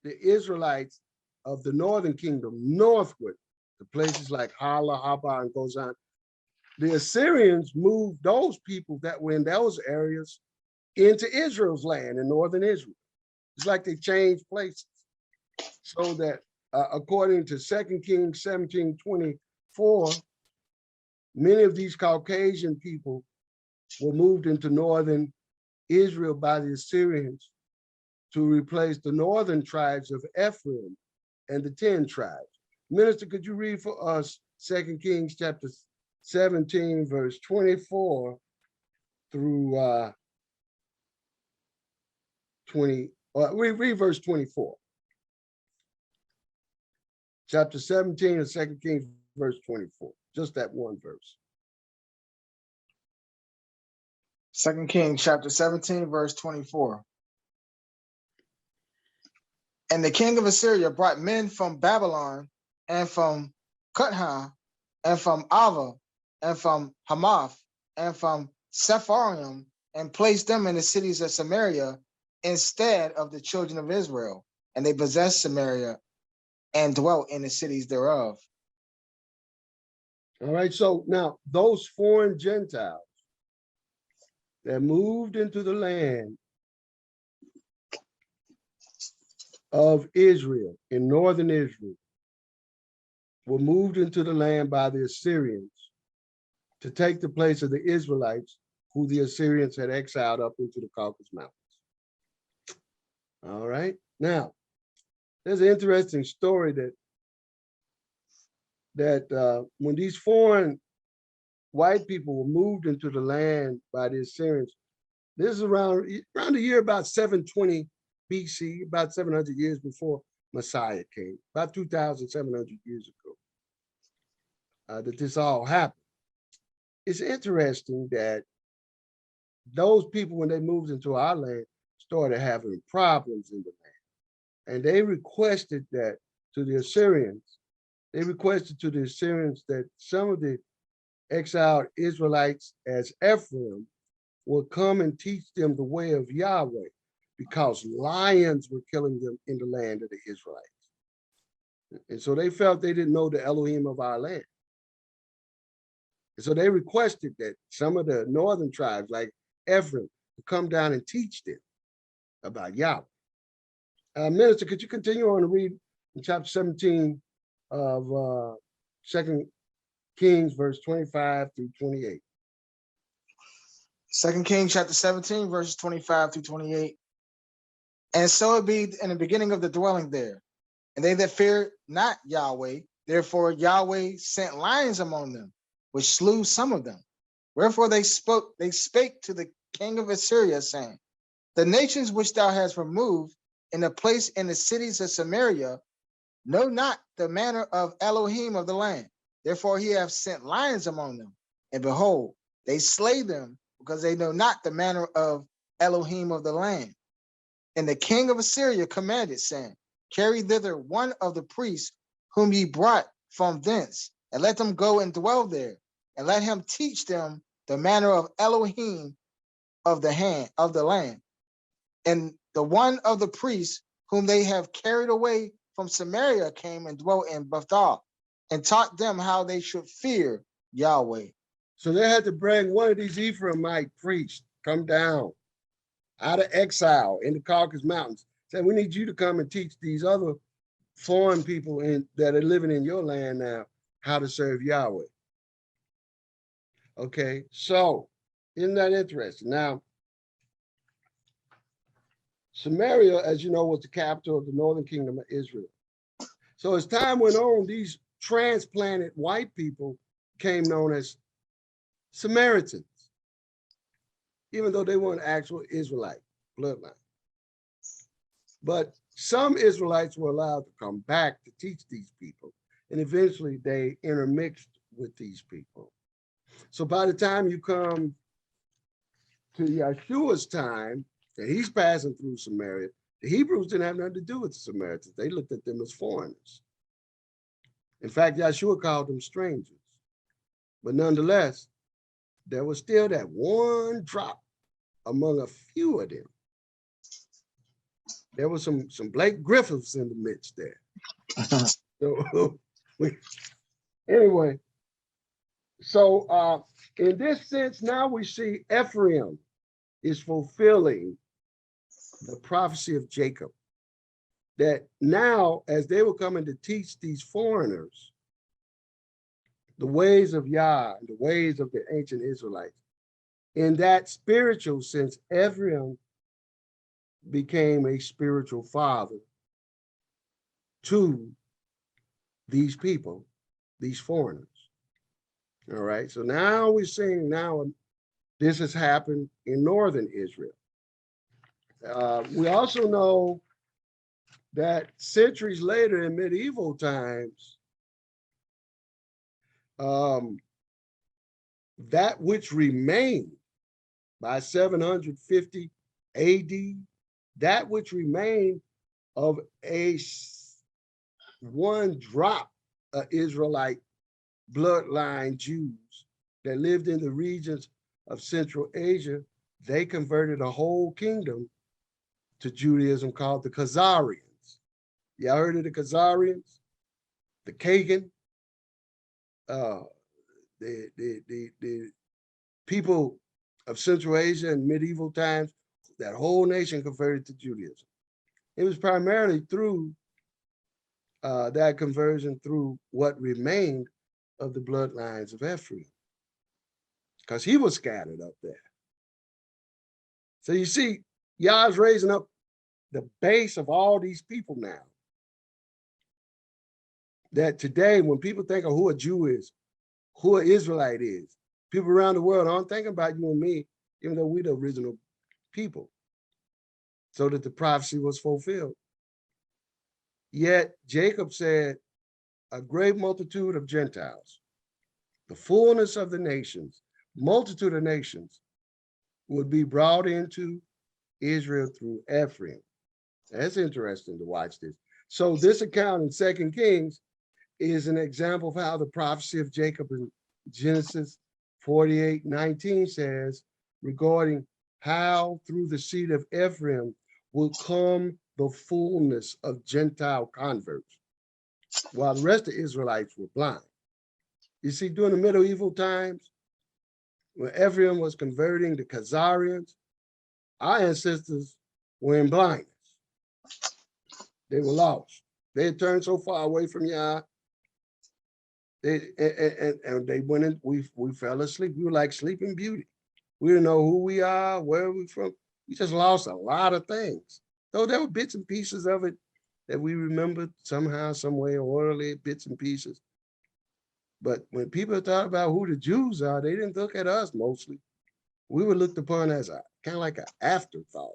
[SPEAKER 1] the Israelites of the northern kingdom northward to places like Hala, Haba, and Gozan, the Assyrians moved those people that were in those areas into Israel's land in northern Israel. It's like they changed places. So that according to 2 Kings 17:24, many of these Caucasian people were moved into northern Israel by the Assyrians to replace the northern tribes of Ephraim and the 10 tribes. Minister, could you read for us 2 Kings chapter 17, verse 24 through 20, read verse 24. Chapter 17 of 2 Kings, verse 24, just that one verse.
[SPEAKER 2] 2 Kings chapter 17, verse 24. And the king of Assyria brought men from Babylon and from Cutha and from Ava and from Hamath and from Sepharvaim and placed them in the cities of Samaria instead of the children of Israel. And they possessed Samaria and dwelt in the cities thereof.
[SPEAKER 1] All right, so now those foreign Gentiles that moved into the land of Israel in northern Israel were moved into the land by the Assyrians to take the place of the Israelites who the Assyrians had exiled up into the Caucasus Mountains. All right, now there's an interesting story that when these foreign white people were moved into the land by the Assyrians, this is around the year about 720 BC, about 700 years before Messiah came, about 2,700 years ago, that this all happened. It's interesting that those people, when they moved into our land, started having problems in the land. And they requested that to the Assyrians, that some of the exiled Israelites as Ephraim will come and teach them the way of Yahweh, because lions were killing them in the land of the Israelites. And so they felt they didn't know the Elohim of our land. And so they requested that some of the northern tribes like Ephraim to come down and teach them about Yahweh. Minister, could you continue on to read in chapter 17 of 2 Kings, verse 25 through 28.
[SPEAKER 2] 2 Kings chapter 17, verses 25 through 28. And so it be in the beginning of the dwelling there. And they that feared not Yahweh, therefore Yahweh sent lions among them, which slew some of them. Wherefore they spake to the king of Assyria, saying, the nations which thou hast removed in the place in the cities of Samaria know not the manner of Elohim of the land. Therefore he hath sent lions among them. And behold, they slay them because they know not the manner of Elohim of the land. And the king of Assyria commanded, saying, carry thither one of the priests whom ye brought from thence, and let them go and dwell there, and let him teach them the manner of Elohim of the land. And the one of the priests whom they have carried away from Samaria came and dwelt in Bethel, and taught them how they should fear Yahweh.
[SPEAKER 1] So they had to bring one of these Ephraimite priests, come down out of exile in the Caucasus Mountains. Said, we need you to come and teach these other foreign people that are living in your land now how to serve Yahweh. Okay, so isn't that interesting? Now, Samaria, as you know, was the capital of the northern kingdom of Israel. So as time went on, these transplanted white people became known as Samaritans, even though they weren't actual Israelite bloodline. But some Israelites were allowed to come back to teach these people, and eventually they intermixed with these people. So by the time you come to Yeshua's time, that he's passing through Samaria, the Hebrews didn't have nothing to do with the Samaritans. They looked at them as foreigners. In fact, Yeshua called them strangers. But nonetheless, there was still that one drop among a few of them. There was some Blake Griffiths in the midst there. So anyway, so in this sense, now we see Ephraim is fulfilling the prophecy of Jacob, that now as they were coming to teach these foreigners the ways of Yah, the ways of the ancient Israelites, in that spiritual sense, Ephraim became a spiritual father to these people, these foreigners. All right, so now we're seeing now this has happened in northern Israel. We also know that centuries later in medieval times, that which remained by 750 AD, that which remained of one drop of Israelite bloodline Jews that lived in the regions of Central Asia, they converted a whole kingdom to Judaism called the Khazarians. Y'all heard of the Khazarians? The Kagan, the people of Central Asia in medieval times, that whole nation converted to Judaism. It was primarily through that conversion through what remained of the bloodlines of Ephraim, because he was scattered up there. So you see, Yah's raising up the base of all these people now. That today, when people think of who a Jew is, who an Israelite is, people around the world aren't thinking about you and me, even though we're the original people, so that the prophecy was fulfilled. Yet Jacob said, a great multitude of Gentiles, the fullness of the nations, multitude of nations would be brought into Israel through Ephraim. That's interesting to watch this. So this account in 2 Kings is an example of how the prophecy of Jacob in Genesis 48:19 says, regarding how through the seed of Ephraim will come the fullness of Gentile converts, while the rest of the Israelites were blind. You see, during the medieval times, when Ephraim was converting the Khazarians, our ancestors were in blindness. They were lost. They had turned so far away from Yah. And they went in, we fell asleep. We were like Sleeping Beauty. We didn't know who we are, where we're from. We just lost a lot of things. Though there were bits and pieces of it that we remembered somehow, some way, orderly bits and pieces. But when people thought about who the Jews are, they didn't look at us mostly. We were looked upon as a kind of like an afterthought.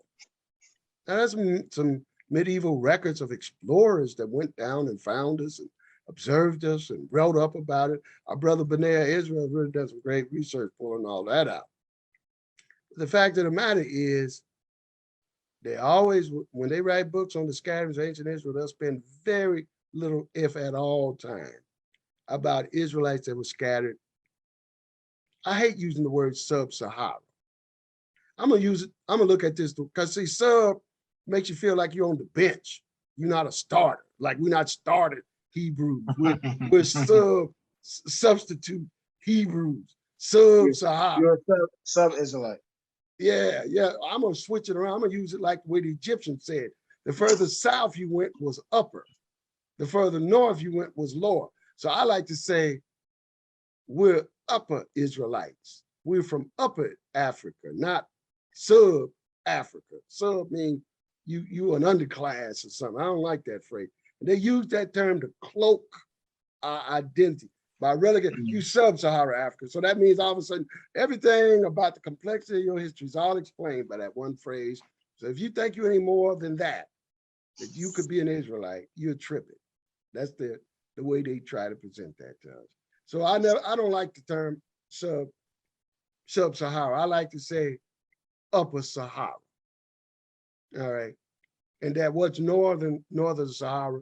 [SPEAKER 1] Now, there's some medieval records of explorers that went down and found us and observed us and wrote up about it. Our brother Benaiah Israel really does some great research pulling all that out. The fact of the matter is, they always, when they write books on the scatterings of ancient Israel, they'll spend very little, if at all, time about Israelites that were scattered. I hate using the word sub-Sahara. I'm gonna use it. I'm gonna look at this because see, sub makes you feel like you're on the bench. You're not a starter. Like we're not started Hebrews. We're substitute Hebrews. Sub-Sahara.
[SPEAKER 2] You're a sub-Israelite.
[SPEAKER 1] Yeah, yeah. I'm gonna switch it around. I'm gonna use it like the way the Egyptians said. The further south you went was upper. The further north you went was lower. So I like to say we're upper Israelites. We're from upper Africa, not sub-Africa. Sub means you an underclass or something. I don't like that phrase. And they use that term to cloak our identity by relegating you sub-Sahara Africa. So that means all of a sudden everything about the complexity of your history is all explained by that one phrase. So if you think you're any more than that you could be an Israelite, you're tripping. That's the way they try to present that to us. So I don't like the term sub-Sahara. I like to say upper Sahara. All right. And that what's northern Sahara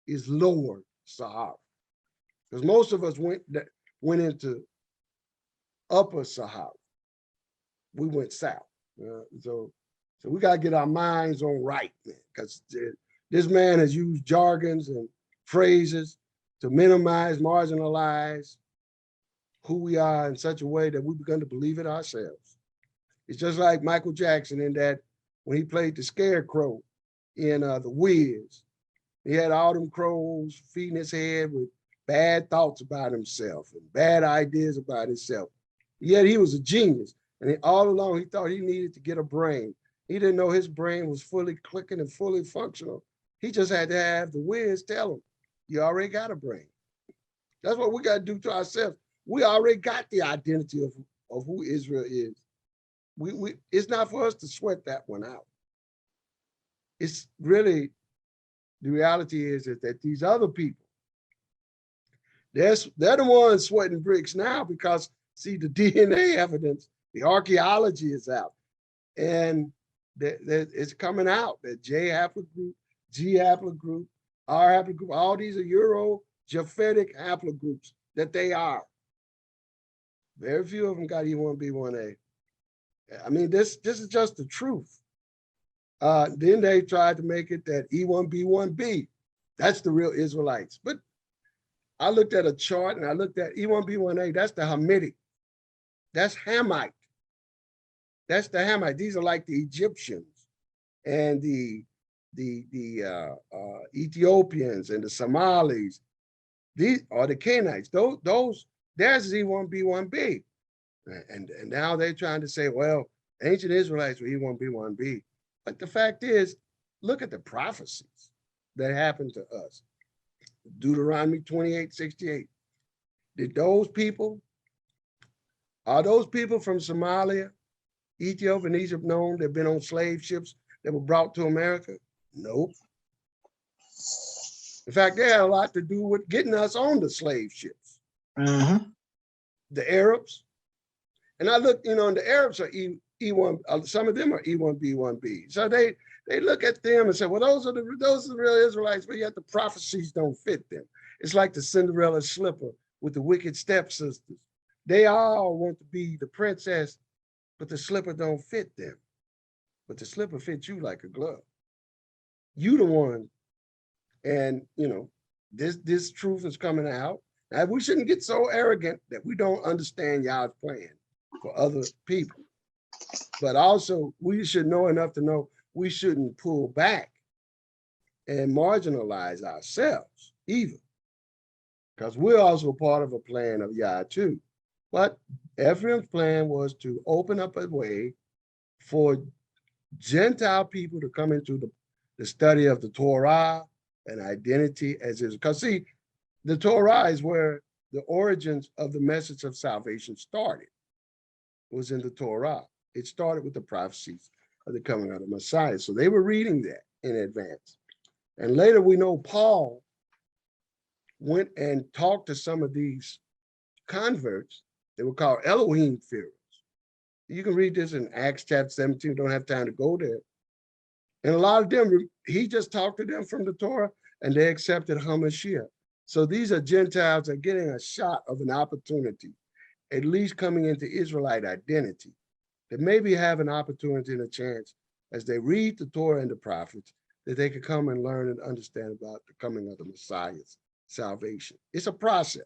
[SPEAKER 1] is lower Sahara. Because most of us went into upper Sahara. We went south. So we got to get our minds on right, man, because this man has used jargons and phrases to minimize, marginalize who we are in such a way that we begun to believe it ourselves. It's just like Michael Jackson in that when he played the scarecrow in The Wiz, he had all them crows feeding his head with bad thoughts about himself and bad ideas about himself. Yet he was a genius. And all along he thought he needed to get a brain. He didn't know his brain was fully clicking and fully functional. He just had to have the Wiz tell him, you already got a brain. That's what we got to do to ourselves. We already got the identity of who Israel is. It's not for us to sweat that one out. It's really, the reality is that these other people, they're the ones sweating bricks now because, see, the DNA evidence, the archaeology is out. And it's coming out that J haplogroup, G haplogroup, R haplogroup, all these are Euro-Japhetic haplogroups that they are. Very few of them got E1B1A. I mean, this is just the truth. Then they tried to make it that E1B1B, that's the real Israelites. But I looked at a chart and I looked at E1B1A, that's the Hamitic. That's Hamite. That's the Hamite. These are like the Egyptians and the Ethiopians and the Somalis. These are the Canaanites. There's E1B1B. And now they're trying to say, well, ancient Israelites were E1B1B. But the fact is, look at the prophecies that happened to us. Deuteronomy 28:68. Are those people from Somalia, Ethiopia, and Egypt known that have been on slave ships that were brought to America? Nope. In fact, they had a lot to do with getting us on the slave ships. The Arabs. And I look, and the Arabs are E1, some of them are E1B1B. So they look at them and say, well, those are the real Israelites, but yet the prophecies don't fit them. It's like the Cinderella slipper with the wicked stepsisters. They all want to be the princess, but the slipper don't fit them. But the slipper fits you like a glove. You the one. And this truth is coming out. Now, we shouldn't get so arrogant that we don't understand Yah's plan for other people. But also, we should know enough to know we shouldn't pull back and marginalize ourselves either, because we're also part of a plan of Yah too. But Ephraim's plan was to open up a way for Gentile people to come into the study of the Torah and identity as is. Because see, the Torah is where the origins of the message of salvation started. It was in the Torah. It started with the prophecies of the coming of the Messiah. So they were reading that in advance. And later we know Paul went and talked to some of these converts. They were called Elohim fearers. You can read this in Acts chapter 17. Don't have time to go there. And a lot of them, he just talked to them from the Torah and they accepted HaMashiach. So these are Gentiles that are getting a shot of an opportunity, at least coming into Israelite identity, that maybe have an opportunity and a chance as they read the Torah and the prophets, that they could come and learn and understand about the coming of the Messiah's salvation. It's a process.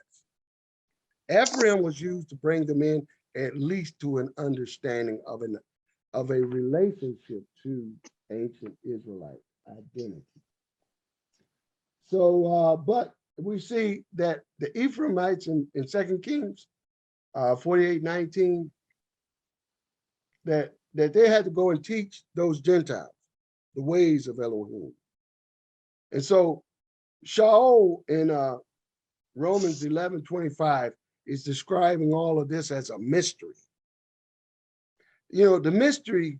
[SPEAKER 1] Ephraim was used to bring them in at least to an understanding of a relationship to ancient Israelite identity. So, but we see that the Ephraimites in 2 Kings 48:19, that they had to go and teach those Gentiles the ways of Elohim. And so Shaul in Romans 11:25 is describing all of this as a mystery. You know, the mystery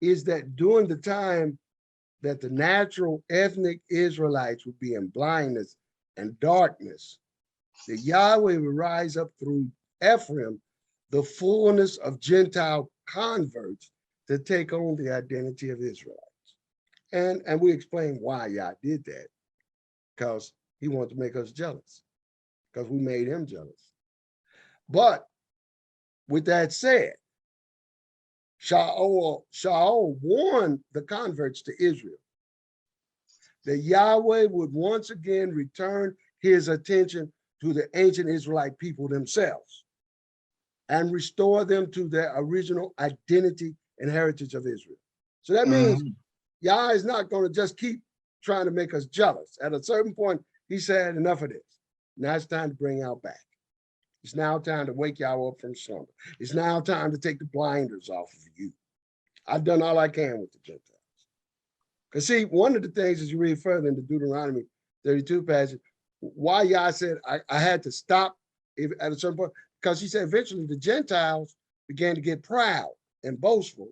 [SPEAKER 1] is that during the time that the natural ethnic Israelites would be in blindness and darkness, that Yahweh would rise up through Ephraim, the fullness of Gentile converts to take on the identity of Israelites. And we explain why Yah did that, because he wanted to make us jealous, because we made him jealous. But with that said, Shaul warned the converts to Israel that Yahweh would once again return his attention to the ancient Israelite people themselves and restore them to their original identity and heritage of Israel. So that means Yah is not going to just keep trying to make us jealous. At a certain point, he said, enough of this. Now it's time to bring y'all back. It's now time to wake y'all up from slumber. It's now time to take the blinders off of you. I've done all I can with the Gentiles. Because see, one of the things as you read further into Deuteronomy 32 passage, why Yah said I had to stop at a certain point, because he said eventually the Gentiles began to get proud and boastful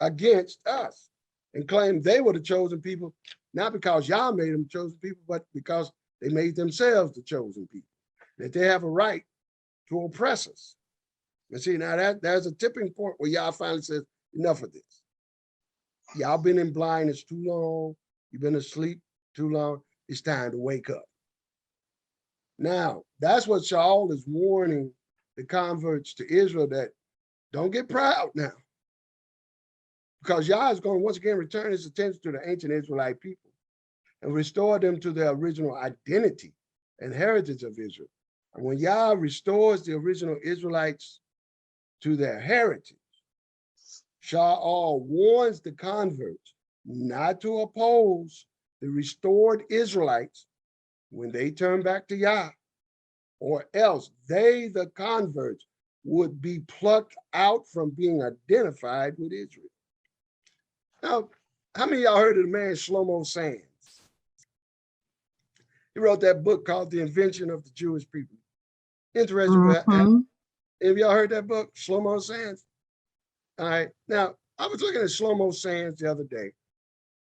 [SPEAKER 1] against us and claim they were the chosen people, not because Yah made them chosen people, but because they made themselves the chosen people, that they have a right to oppress us. And see, now there's a tipping point where Yah finally says, enough of this. Y'all been in blindness too long. You've been asleep too long. It's time to wake up. Now, that's what Shaul is warning the converts to Israel, that don't get proud now. Because Yah is going to once again return his attention to the ancient Israelite people and restore them to their original identity and heritage of Israel. And when Yah restores the original Israelites to their heritage, Shaul warns the converts not to oppose the restored Israelites when they turn back to Yah, or else they, the converts, would be plucked out from being identified with Israel. Now, how many of y'all heard of the man Shlomo Sands? He wrote that book called The Invention of the Jewish People. Interesting. Have y'all heard that book, Shlomo Sands? All right. Now, I was looking at Shlomo Sands the other day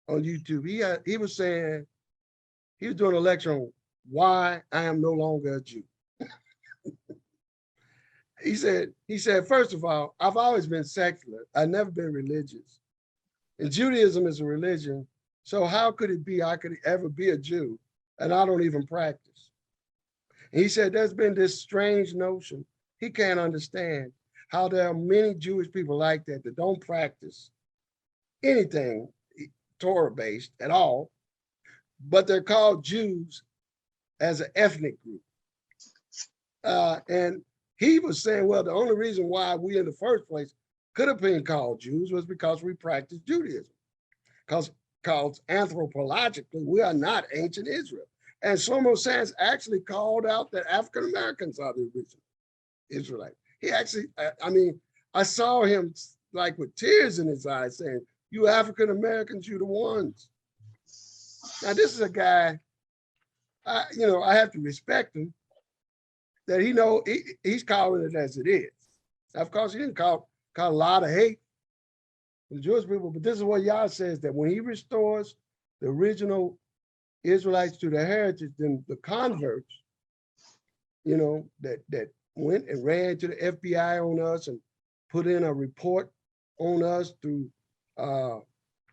[SPEAKER 1] on YouTube. He was saying, he was doing a lecture on why I am no longer a Jew. He said, first of all, I've always been secular. I've never been religious. And Judaism is a religion. So how could it be I could ever be a Jew and I don't even practice? And he said, there's been this strange notion. He can't understand how there are many Jewish people like that don't practice anything Torah-based at all, but they're called Jews as an ethnic group. And he was saying, well, the only reason why we in the first place could have been called Jews was because we practiced Judaism. Because anthropologically, we are not ancient Israel. And Shlomo Sands actually called out that African Americans are the original Israelite. He actually, I saw him like with tears in his eyes saying, you African Americans, you the ones. Now, this is a guy, I have to respect him, that he's calling it as it is. Now, of course, he didn't call a lot of hate from Jewish people, but this is what Yah says, that when he restores the original Israelites to their heritage, then the converts, that went and ran to the FBI on us and put in a report on us through the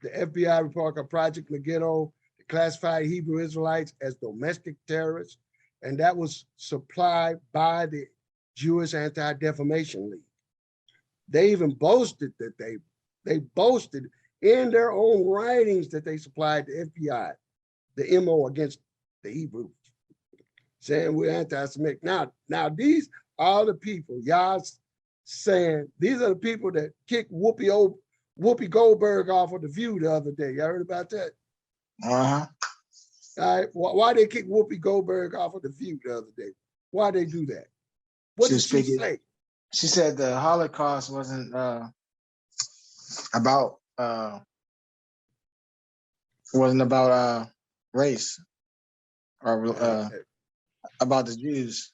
[SPEAKER 1] FBI report called Project Megiddo, classified Hebrew Israelites as domestic terrorists, and that was supplied by the Jewish Anti-Defamation League. They even boasted that they boasted in their own writings that they supplied the FBI, the MO against the Hebrews, saying we're anti-Semitic. Now these are the people, y'all saying, these are the people that kicked Whoopi Goldberg off of The View the other day. Y'all heard about that?
[SPEAKER 2] Uh-huh.
[SPEAKER 1] All right, why they kick Whoopi Goldberg off of The View the other day? Why they do that? What did she say?
[SPEAKER 2] She said the Holocaust wasn't about race or about the Jews,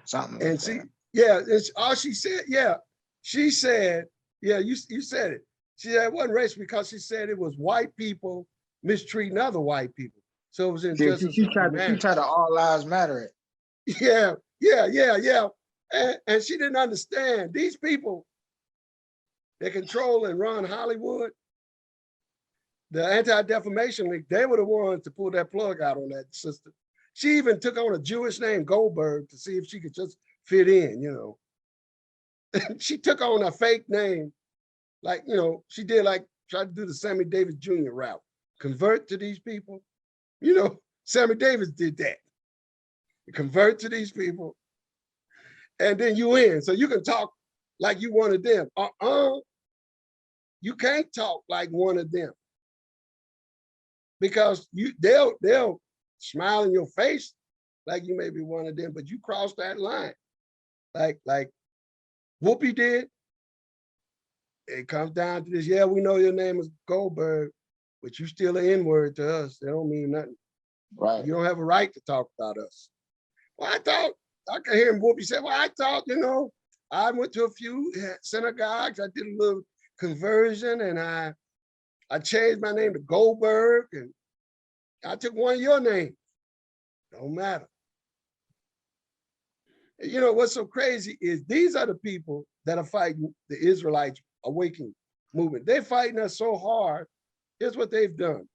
[SPEAKER 2] something.
[SPEAKER 1] And it's all she said. Yeah, she said, yeah, you said it. She said it wasn't race because she said it was white people mistreating other white people. So it was injustice.
[SPEAKER 2] She tried to all lives matter it.
[SPEAKER 1] Yeah. And she didn't understand these people that control and run Hollywood, the Anti-Defamation League, they were the ones to pull that plug out on that sister. She even took on a Jewish name, Goldberg, to see if she could just fit in, She took on a fake name, like, she did try to do the Sammy Davis Jr. route, convert to these people. Sammy Davis did that. Convert to these people, and then you in. So you can talk like you one of them. You can't talk like one of them because they'll smile in your face like you may be one of them, but you cross that line. Like Whoopi did. It comes down to this. Yeah, we know your name is Goldberg, but you still an N-word to us. They don't mean nothing.
[SPEAKER 2] Right.
[SPEAKER 1] You don't have a right to talk about us. Well, I can hear him Whoopi say, well, I thought, I went to a few synagogues. I did a little conversion and I changed my name to Goldberg and I took one of your names. Don't matter. What's so crazy is these are the people that are fighting the Israelites awakening movement. They're fighting us so hard. Here's what they've done.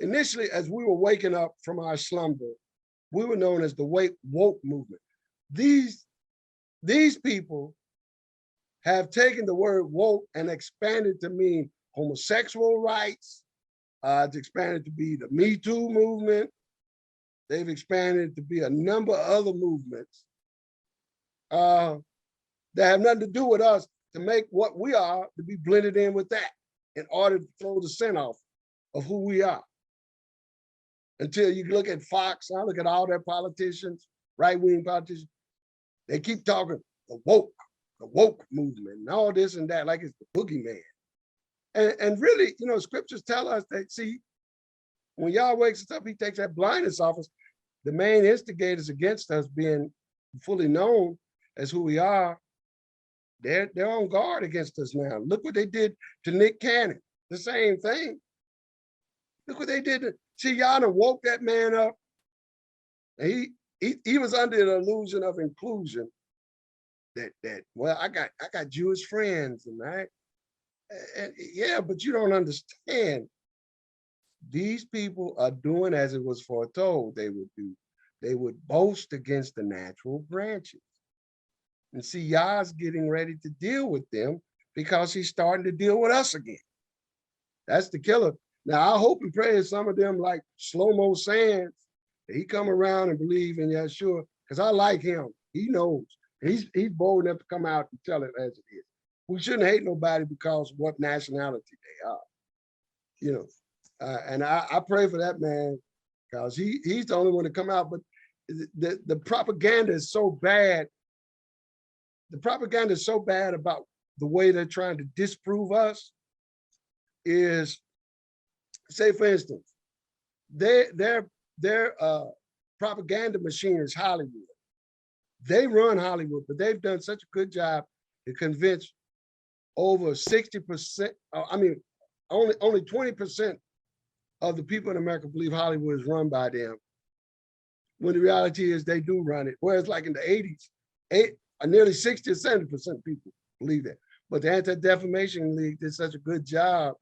[SPEAKER 1] Initially, as we were waking up from our slumber, we were known as the woke movement. These people have taken the word woke and expanded to mean homosexual rights. It's expanded to be the Me Too movement. They've expanded to be a number of other movements that have nothing to do with us, to make what we are to be blended in with that in order to throw the scent off of who we are. Until you look at Fox, I look at all their politicians, right-wing politicians, they keep talking the woke movement and all this and that, like it's the boogeyman. And really, scriptures tell us that, see, when Yah wakes us up, he takes that blindness off us. The main instigators against us being fully known as who we are, they're on guard against us now. Look what they did to Nick Cannon, the same thing. Look what they did to, see, Yah done woke that man up. And he was under the illusion of inclusion. That well, I got Jewish friends, and yeah, but you don't understand. These people are doing as it was foretold they would do. They would boast against the natural branches. And see, Yah's getting ready to deal with them because he's starting to deal with us again. That's the killer. Now, I hope and pray some of them like Slow-Mo Sands, that he come around and believe in Yeshua, because I like him. He knows. He's bold enough to come out and tell it as it is. We shouldn't hate nobody because of what nationality they are, and I pray for that man because he's the only one to come out. But the propaganda is so bad. The propaganda is so bad about the way they're trying to disprove us is say for instance, their propaganda machine is Hollywood. They run Hollywood, but they've done such a good job to convince over 60%. I mean, only 20% of the people in America believe Hollywood is run by them. When the reality is they do run it. Whereas like in the 80s, nearly 60 or 70% of people believe that. But the Anti-Defamation League did such a good job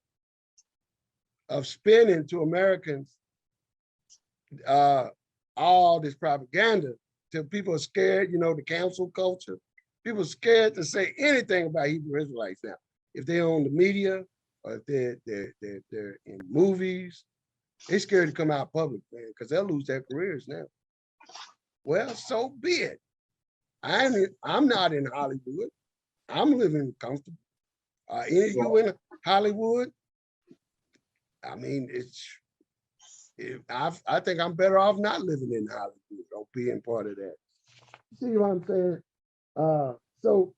[SPEAKER 1] of spinning to Americans all this propaganda till people are scared, you know, the cancel culture. People are scared to say anything about Hebrew Israelites now. If they own the media or if they're in movies, they're scared to come out public, man, because they'll lose their careers now. Well, so be it. I'm not in Hollywood. I'm living comfortable. Any of you in Hollywood? I mean, I think I'm better off not living in Hollywood or being part of that. See what I'm saying? So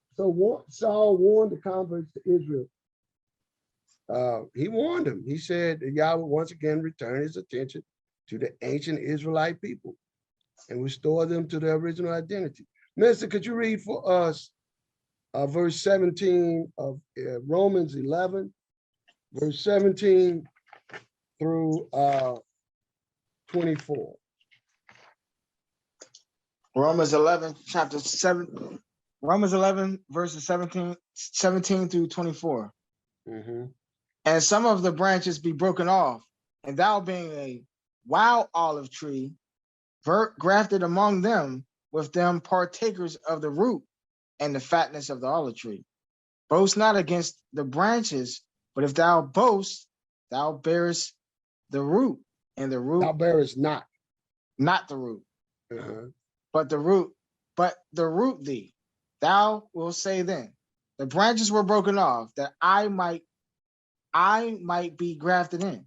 [SPEAKER 1] Saul warned the converts to Israel. He warned them. He said that Yahweh once again return his attention to the ancient Israelite people and restore them to their original identity. Minister, could you read for us verse 17 of Romans 11, verse 17 through 24.
[SPEAKER 2] Romans 11, chapter 7, Romans 11, verses 17 through 24.
[SPEAKER 1] Mm-hmm.
[SPEAKER 2] And some of the branches be broken off, and thou being a wild olive tree, grafted among them, with them partakers of the root and the fatness of the olive tree. Boast not against the branches, but if thou boast, thou bearest the root, and the root
[SPEAKER 1] Thou bearest not
[SPEAKER 2] the root,
[SPEAKER 1] uh-huh.
[SPEAKER 2] but the root thee. Thou wilt say then, the branches were broken off, that I might be grafted in.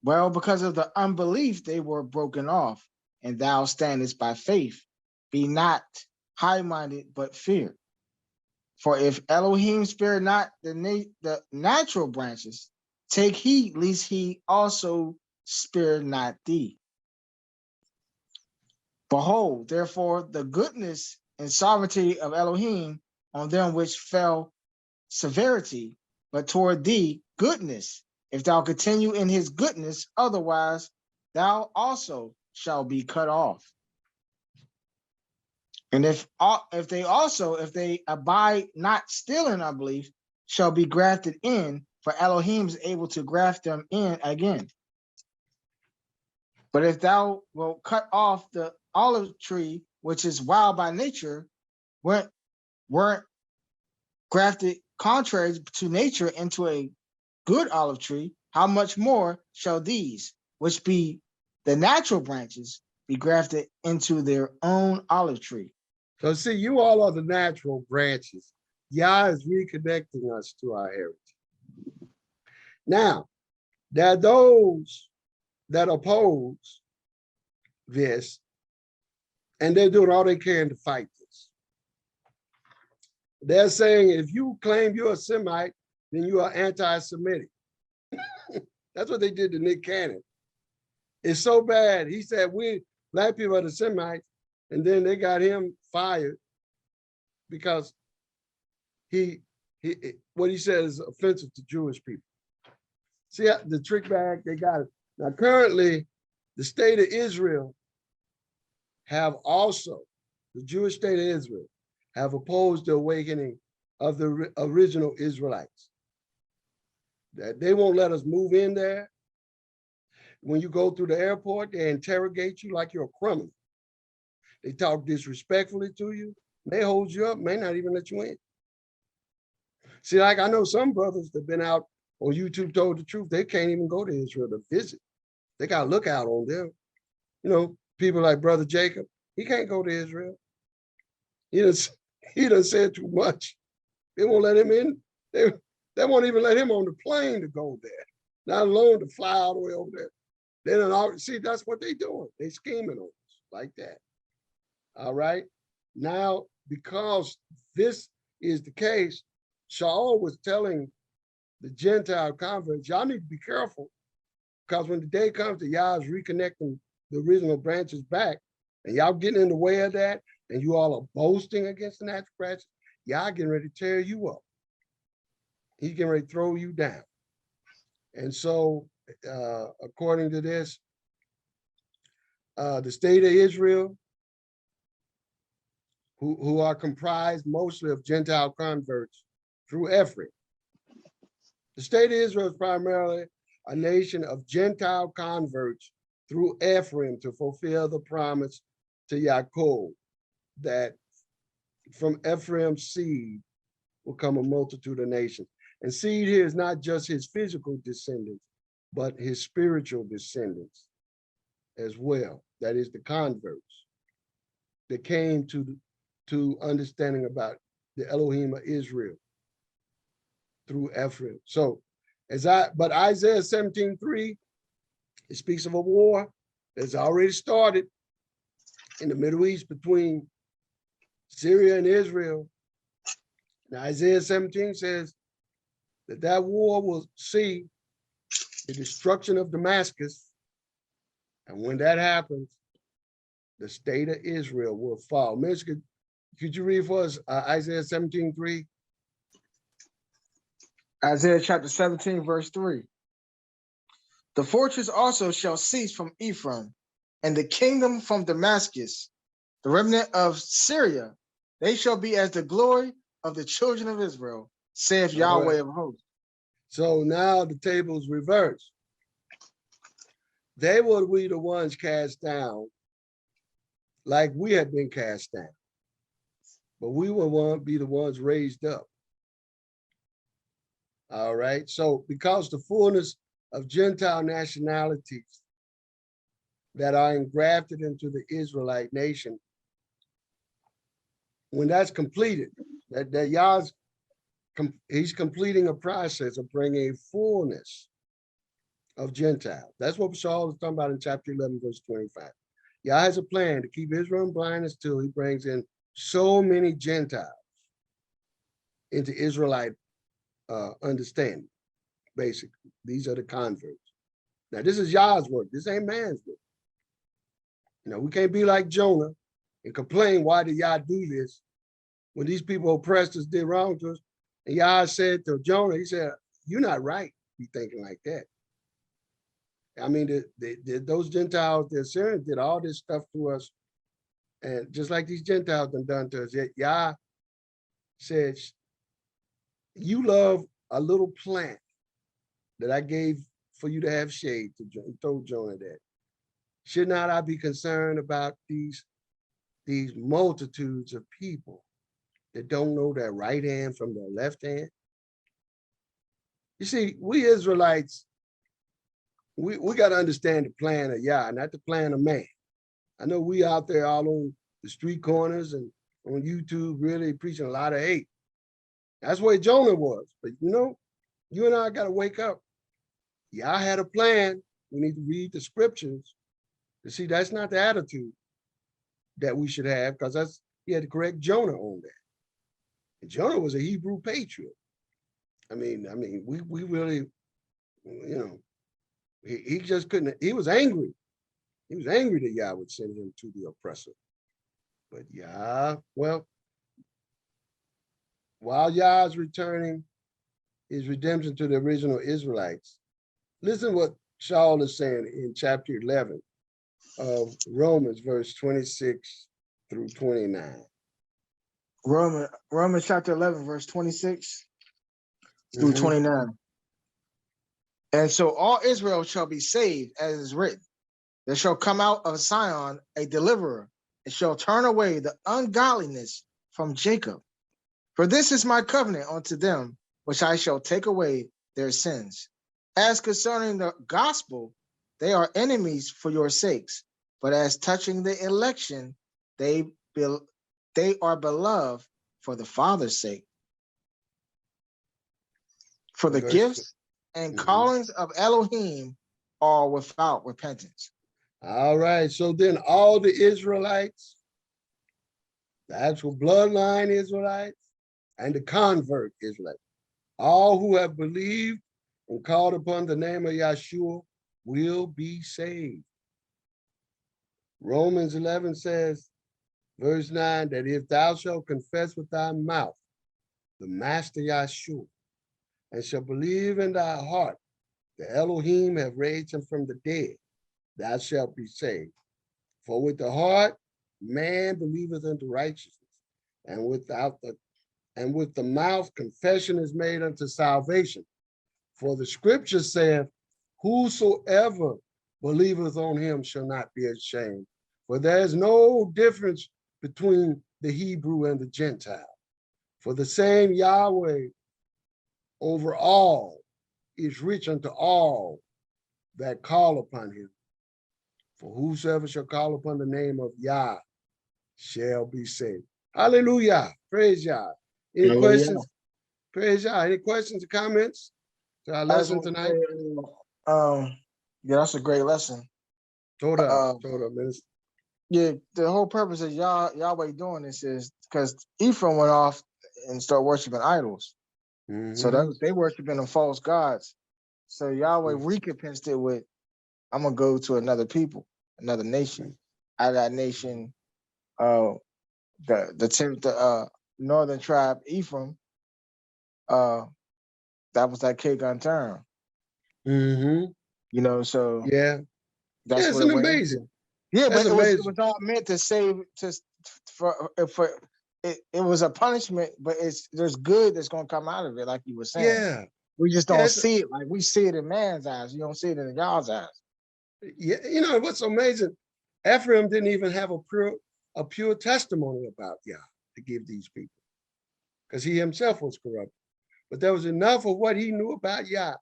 [SPEAKER 2] Well, because of the unbelief they were broken off, and thou standest by faith. Be not high-minded, but fear. For if Elohim spare not the natural branches, take heed lest he also spare not thee. Behold, therefore, the goodness and sovereignty of Elohim on them which fell severity, but toward thee goodness, if thou continue in his goodness, otherwise thou also shalt be cut off. And if they abide not still in unbelief, shall be grafted in, for Elohim is able to graft them in again. But if thou wilt cut off the olive tree, which is wild by nature, weren't grafted contrary to nature into a good olive tree, how much more shall these, which be the natural branches, be grafted into their own olive tree?
[SPEAKER 1] So see, you all are the natural branches. Yah is reconnecting us to our heritage. Now, there are those that oppose this, and they're doing all they can to fight this. They're saying if you claim you're a Semite, then you are anti-Semitic. That's what they did to Nick Cannon. It's so bad. He said we black people are the Semites, and then they got him fired because what he said is offensive to Jewish people. See the trick bag, they got it. Now currently, the state of Israel have also, the Jewish state of Israel, have opposed the awakening of the original Israelites. That they won't let us move in there. When you go through the airport, they interrogate you like you're a criminal. They talk disrespectfully to you. They hold you up, may not even let you in. See, like I know some brothers that have been out on YouTube told the truth. They can't even go to Israel to visit. They got to look out on them. You know, people like Brother Jacob, he can't go to Israel. He done said too much. They won't let him in. They won't even let him on the plane to go there, not alone to fly all the way over there. They don't see, that's what they doing. They scheming on us like that. All right. Now, because this is the case, Shaul was telling the Gentile converts, y'all need to be careful because when the day comes that y'all is reconnecting the original branches back, and y'all getting in the way of that, and you all are boasting against the natural branches, y'all getting ready to tear you up. He's getting ready to throw you down. And so, according to this, the state of Israel, who are comprised mostly of Gentile converts through Ephraim. The state of Israel is primarily a nation of Gentile converts through Ephraim to fulfill the promise to Yaakov that from Ephraim's seed will come a multitude of nations. And seed here is not just his physical descendants, but his spiritual descendants as well. That is the converts that came to understanding about the Elohim of Israel through Ephraim. So but Isaiah 17:3, it speaks of a war that's already started in the Middle East between Syria and Israel. And Isaiah 17 says that war will see the destruction of Damascus. And when that happens, the state of Israel will fall. Minister, could you read for us Isaiah 17:3?
[SPEAKER 2] Isaiah chapter 17, verse 3. The fortress also shall cease from Ephraim, and the kingdom from Damascus, the remnant of Syria. They shall be as the glory of the children of Israel, saith Yahweh of hosts.
[SPEAKER 1] So now the table's reversed. They will be the ones cast down like we had been cast down. But we will be the ones raised up. All right. So because the fullness of Gentile nationalities that are engrafted into the Israelite nation, when that's completed, that Yah's he's completing a process of bringing a fullness of Gentiles. That's what Saul is talking about in chapter 11, verse 25. Yah has a plan to keep Israel in blindness till he brings in so many Gentiles into Israelite understanding, basically. These are the converts. Now, this is Yah's work. This ain't man's work. You know, we can't be like Jonah and complain, why did Yah do this? When these people oppressed us, did wrong to us. And Yah said to Jonah, he said, you're not right to be thinking like that. I mean, those Gentiles, the Assyrians did all this stuff to us. And just like these Gentiles done to us, yet Yah said, you love a little plant that I gave for you to have shade. He told Jonah that. Should not I be concerned about these multitudes of people that don't know their right hand from their left hand? You see, we Israelites, we got to understand the plan of Yah, not the plan of man. I know we out there all on the street corners and on YouTube really preaching a lot of hate. That's where Jonah was. But you know, you and I got to wake up. Yah had a plan. We need to read the scriptures to see that's not the attitude that we should have, because he had to correct Jonah on that. And Jonah was a Hebrew patriot. I mean, we really, you know, he just couldn't, he was angry. He was angry that Yah would send him to the oppressor. But Yah, well, while Yah is returning his redemption to the original Israelites, listen what Shaul is saying in chapter 11 of Romans, verse 26 through 29.
[SPEAKER 2] Romans chapter 11, verse 26 through 29. And so all Israel shall be saved, as is written. There shall come out of Zion a deliverer, and shall turn away the ungodliness from Jacob. For this is my covenant unto them, which I shall take away their sins. As concerning the gospel, they are enemies for your sakes. But as touching the election, they are beloved for the Father's sake. For the gifts and callings of Elohim are without repentance.
[SPEAKER 1] All right. So then all the Israelites, the actual bloodline Israelites, and the convert Israelites, all who have believed and called upon the name of Yahshua will be saved. Romans 11 says, verse 9, that if thou shalt confess with thy mouth the Master Yahshua, and shalt believe in thy heart that Elohim have raised him from the dead, thou shalt be saved. For with the heart man believeth unto righteousness, and with the mouth confession is made unto salvation. For the scripture saith, whosoever believeth on him shall not be ashamed. For there is no difference between the Hebrew and the Gentile. For the same Yahweh over all is rich unto all that call upon him. For whosoever shall call upon the name of Yah shall be saved. Hallelujah. Praise Yah. Any questions? Praise Yah. Any questions or comments to our lesson tonight?
[SPEAKER 2] Yeah, that's a great lesson.
[SPEAKER 1] Told up, minister.
[SPEAKER 2] Yeah, the whole purpose of Yahweh doing this is because Ephraim went off and started worshiping idols. So they worshiping the false gods. So Yahweh recompensed it with, I'm gonna go to another people, another nation. Out of that nation, the northern tribe Ephraim, that was that Kagan term. You know, so
[SPEAKER 1] yeah,
[SPEAKER 2] that's
[SPEAKER 1] it's
[SPEAKER 2] what
[SPEAKER 1] an
[SPEAKER 2] it went
[SPEAKER 1] amazing.
[SPEAKER 2] into. Yeah,
[SPEAKER 1] that's
[SPEAKER 2] but
[SPEAKER 1] amazing.
[SPEAKER 2] it was all meant to save, for it was a punishment, but there's good that's gonna come out of it, like you were saying.
[SPEAKER 1] Yeah.
[SPEAKER 2] We just don't see it like we see it in man's eyes. You don't see it in God's eyes.
[SPEAKER 1] Yeah, you know what's amazing? Ephraim didn't even have a pure testimony about Yah to give these people, because he himself was corrupt. But there was enough of what he knew about Yah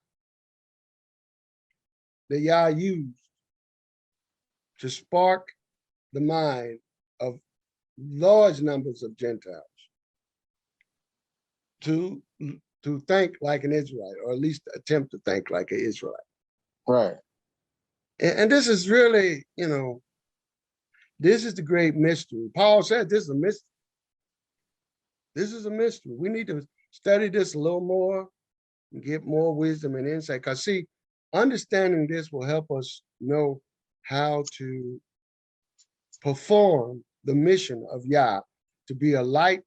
[SPEAKER 1] that Yah used to spark the mind of large numbers of Gentiles to think like an Israelite, or at least attempt to think like an Israelite.
[SPEAKER 2] Right.
[SPEAKER 1] And this is really, you know, this is the great mystery. Paul said this is a mystery. This is a mystery. We need to study this a little more and get more wisdom and insight. Because see, understanding this will help us know how to perform the mission of Yah, to be a light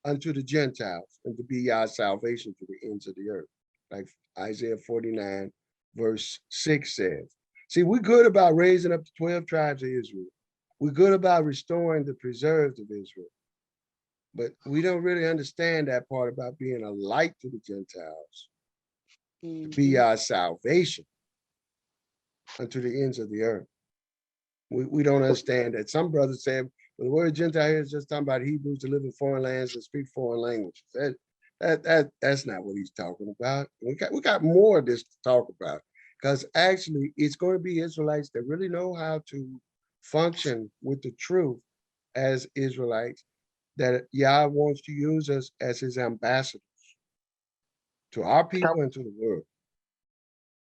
[SPEAKER 1] unto the Gentiles and to be Yah's salvation to the ends of the earth. Like Isaiah 49 verse 6 says. See, we're good about raising up the 12 tribes of Israel. We're good about restoring the preserved of Israel. But we don't really understand that part about being a light to the Gentiles, to be our salvation unto the ends of the earth. We don't understand that. Some brothers say, well, the word Gentile here is just talking about Hebrews to live in foreign lands and speak foreign languages. That's not what he's talking about. We got more of this to talk about, because actually it's going to be Israelites that really know how to function with the truth as Israelites, that Yah wants to use us as his ambassadors to our people and to the world.